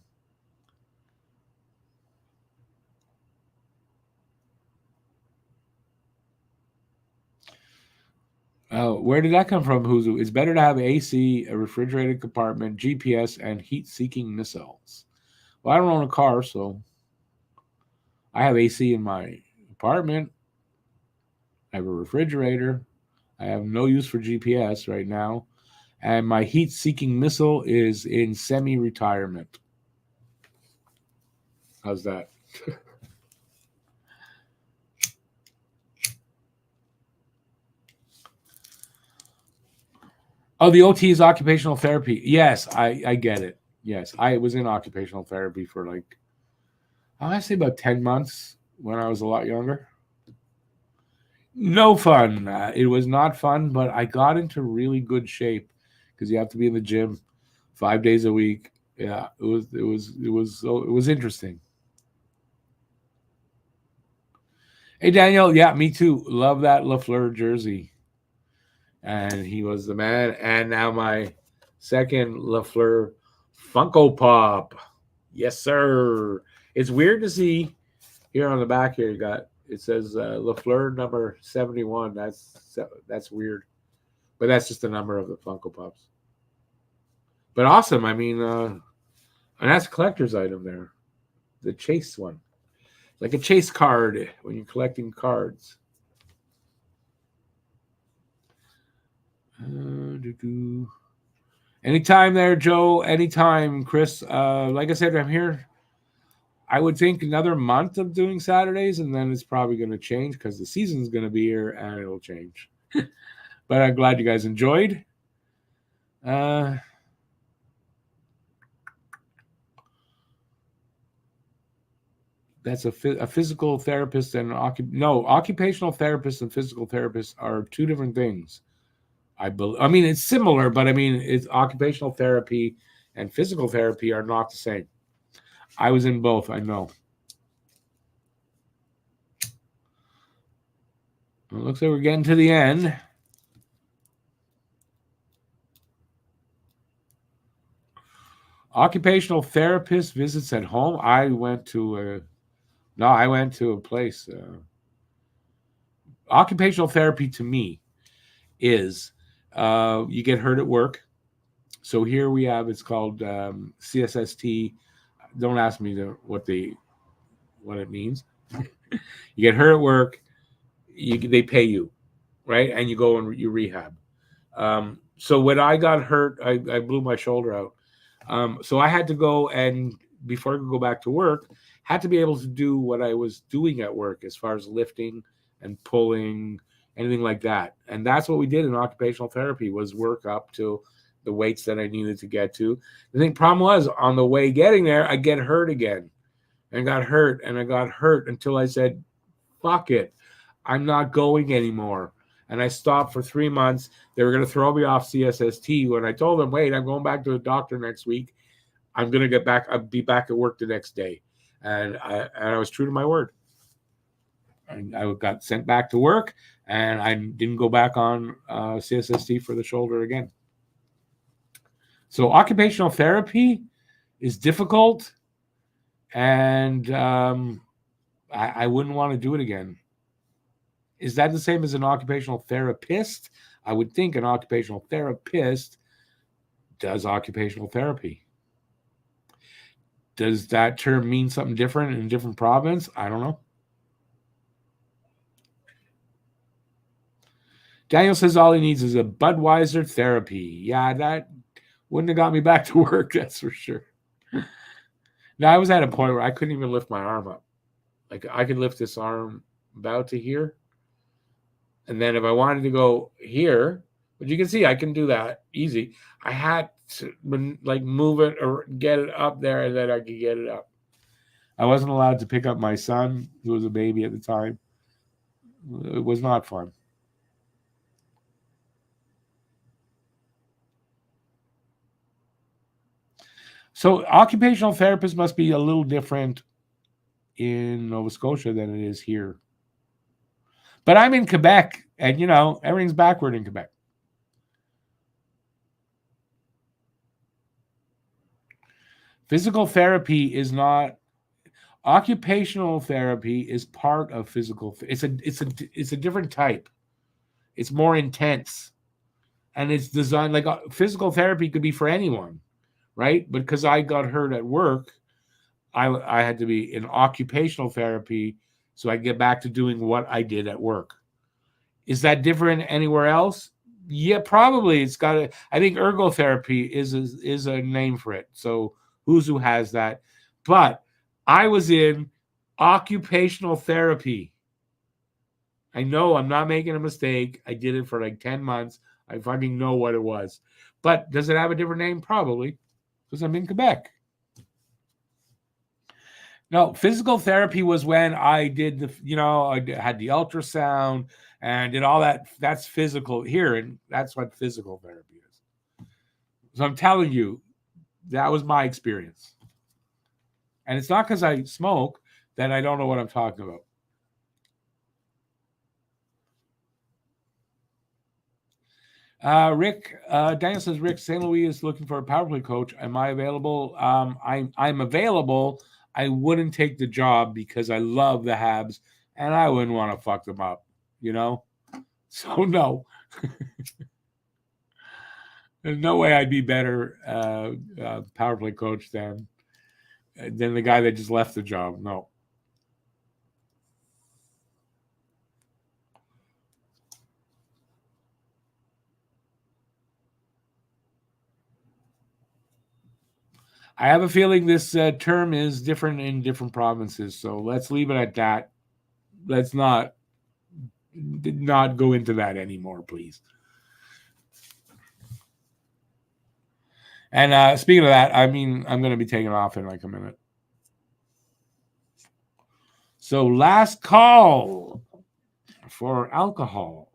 Where did that come from, Huzu? It's better to have AC, a refrigerated compartment, GPS, and heat-seeking missiles. Well, I don't own a car, so I have AC in my apartment. I have a refrigerator. I have no use for GPS right now. And my heat-seeking missile is in semi-retirement. How's that? Oh, the OT is occupational therapy. Yes, I get it. Yes, I was in occupational therapy for I say about 10 months when I was a lot younger. No fun. It was not fun, but I got into really good shape because you have to be in the gym 5 days a week. Yeah, it was interesting. Hey, Daniel. Yeah, me too. Love that Lafleur jersey. And he was the man. And now my second Lafleur Funko Pop. Yes, sir. It's weird to see here on the back here. You got it says Lafleur number 71. That's weird, but that's just the number of the Funko Pops. But awesome. I mean, and that's a collector's item there. The chase one, like a chase card when you're collecting cards. Anytime there, Joe. Anytime, Chris. Like I said, I'm here. I would think another month of doing Saturdays, and then it's probably going to change because the season's going to be here and it'll change. But I'm glad you guys enjoyed. That's a physical therapist and occupational therapist and physical therapist are two different things. I mean, it's similar, but I mean, it's occupational therapy and physical therapy are not the same. I was in both. I know. It looks like we're getting to the end. Occupational therapist visits at home. I went to a place. Occupational therapy to me is you get hurt at work. So here we have it's called CSST. Don't ask me what it means. You get hurt at work. They pay you, right? And you go and you rehab. So when I got hurt, I blew my shoulder out. So I had to go and before I could go back to work, had to be able to do what I was doing at work as far as lifting and pulling, anything like that. And that's what we did in occupational therapy was work up to the weights that I needed to get to. The problem was on the way getting there, I get hurt again and got hurt and I got hurt until I said, fuck it. I'm not going anymore. And I stopped for 3 months. They were going to throw me off CSST. When I told them, wait, I'm going back to the doctor next week. I'm going to get back. I'll be back at work the next day. And I was true to my word. And I got sent back to work, and I didn't go back on CSST for the shoulder again. So occupational therapy is difficult, and I wouldn't want to do it again. Is that the same as an occupational therapist? I would think an occupational therapist does occupational therapy. Does that term mean something different in a different province? I don't know. Daniel says all he needs is a Budweiser therapy. Yeah, that wouldn't have got me back to work, that's for sure. Now, I was at a point where I couldn't even lift my arm up. Like, I could lift this arm about to here. And then if I wanted to go here, but you can see I can do that easy. I had to like move it or get it up there and then I could get it up. I wasn't allowed to pick up my son, who was a baby at the time. It was not fun. So occupational therapist must be a little different in Nova Scotia than it is here. But I'm in Quebec, and everything's backward in Quebec. Physical therapy is not. Occupational therapy is part of physical. It's a different type. It's more intense, and it's designed like physical therapy could be for anyone, right? But because I got hurt at work, I had to be in occupational therapy so I get back to doing what I did at work. Is that different anywhere else? Yeah, probably. It's got a. I think ergotherapy is a name for it. So who has that? But I was in occupational therapy. I know I'm not making a mistake. I did it for like 10 months. I fucking know what it was. But does it have a different name? Probably, because I'm in Quebec. No, physical therapy was when I did I had the ultrasound and did all that. That's physical here, and that's what physical therapy is. So I'm telling you, that was my experience. And it's not because I smoke that I don't know what I'm talking about. Rick, Daniel says, Rick, St. Louis is looking for a power play coach. Am I available? I'm available. I wouldn't take the job because I love the Habs and I wouldn't want to fuck them up, you know? So no. There's no way I'd be better power play coach than the guy that just left the job. No. I have a feeling this term is different in different provinces, so let's leave it at that. Let's not go into that anymore, please. And speaking of that, I mean, I'm going to be taking off in like a minute. So last call for alcohol.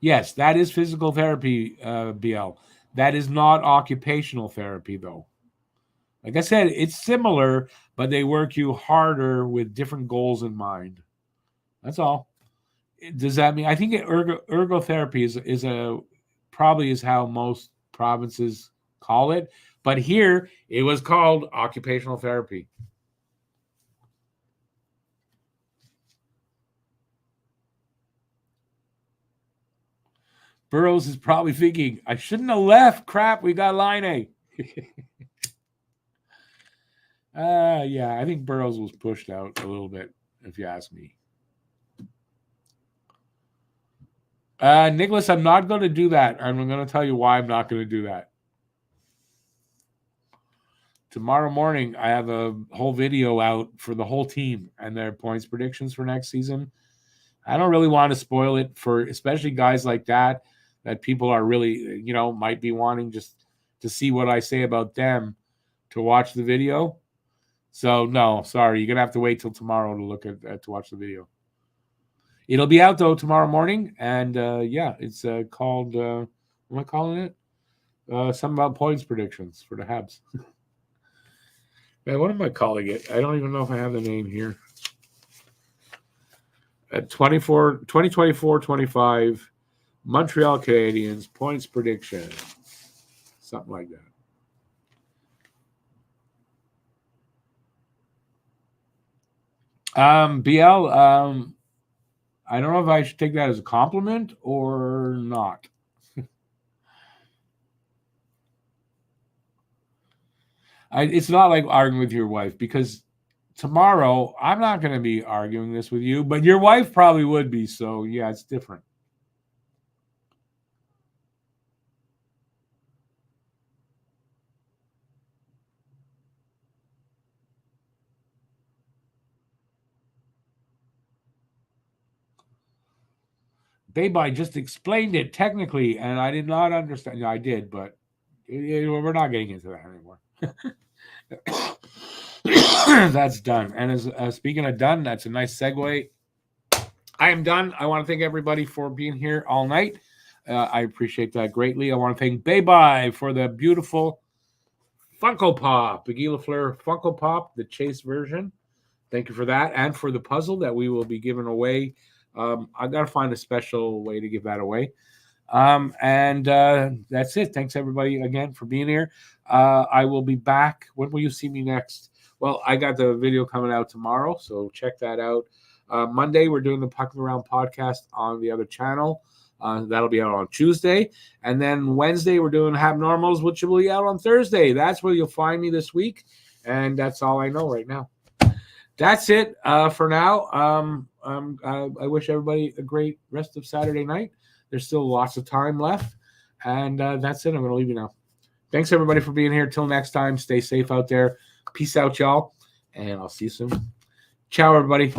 Yes, that is physical therapy, BL. That is not occupational therapy, though. Like I said, it's similar, but they work you harder with different goals in mind. That's all. Does that mean? I think ergotherapy is probably is how most provinces call it, but here it was called occupational therapy. Burroughs is probably thinking, I shouldn't have left. Crap, we got Laine. Yeah, I think Burroughs was pushed out a little bit, if you ask me. Nicholas, I'm not going to do that. I'm going to tell you why I'm not going to do that. Tomorrow morning, I have a whole video out for the whole team and their points predictions for next season. I don't really want to spoil it for especially guys like that people are really, might be wanting just to see what I say about them to watch the video. So, no, sorry. You're going to have to wait till tomorrow to look to watch the video. It'll be out, though, tomorrow morning. And, yeah, it's called, what am I calling it? Something about points predictions for the Habs. Man, what am I calling it? I don't even know if I have the name here. 2024-25 Montreal Canadiens points prediction. Something like that. BL, I don't know if I should take that as a compliment or not. It's not like arguing with your wife because tomorrow I'm not going to be arguing this with you, but your wife probably would be. So, yeah, it's different. Babe, I just explained it technically, and I did not understand. Yeah, I did, but we're not getting into that anymore. That's done. And as speaking of done, that's a nice segue. I am done. I want to thank everybody for being here all night. I appreciate that greatly. I want to thank Baby for the beautiful Funko Pop, the Guy Lafleur Funko Pop, the Chase version. Thank you for that, and for the puzzle that we will be giving away. I got to find a special way to give that away. And that's it. Thanks, everybody, again, for being here. I will be back. When will you see me next? Well, I got the video coming out tomorrow, so check that out. Monday, we're doing the Pucking Around podcast on the other channel. That'll be out on Tuesday. And then Wednesday, we're doing Hab Normals, which will be out on Thursday. That's where you'll find me this week. And that's all I know right now. That's it for now. I wish everybody a great rest of Saturday night. There's still lots of time left. And that's it. I'm going to leave you now. Thanks, everybody, for being here. Till next time, stay safe out there. Peace out, y'all. And I'll see you soon. Ciao, everybody.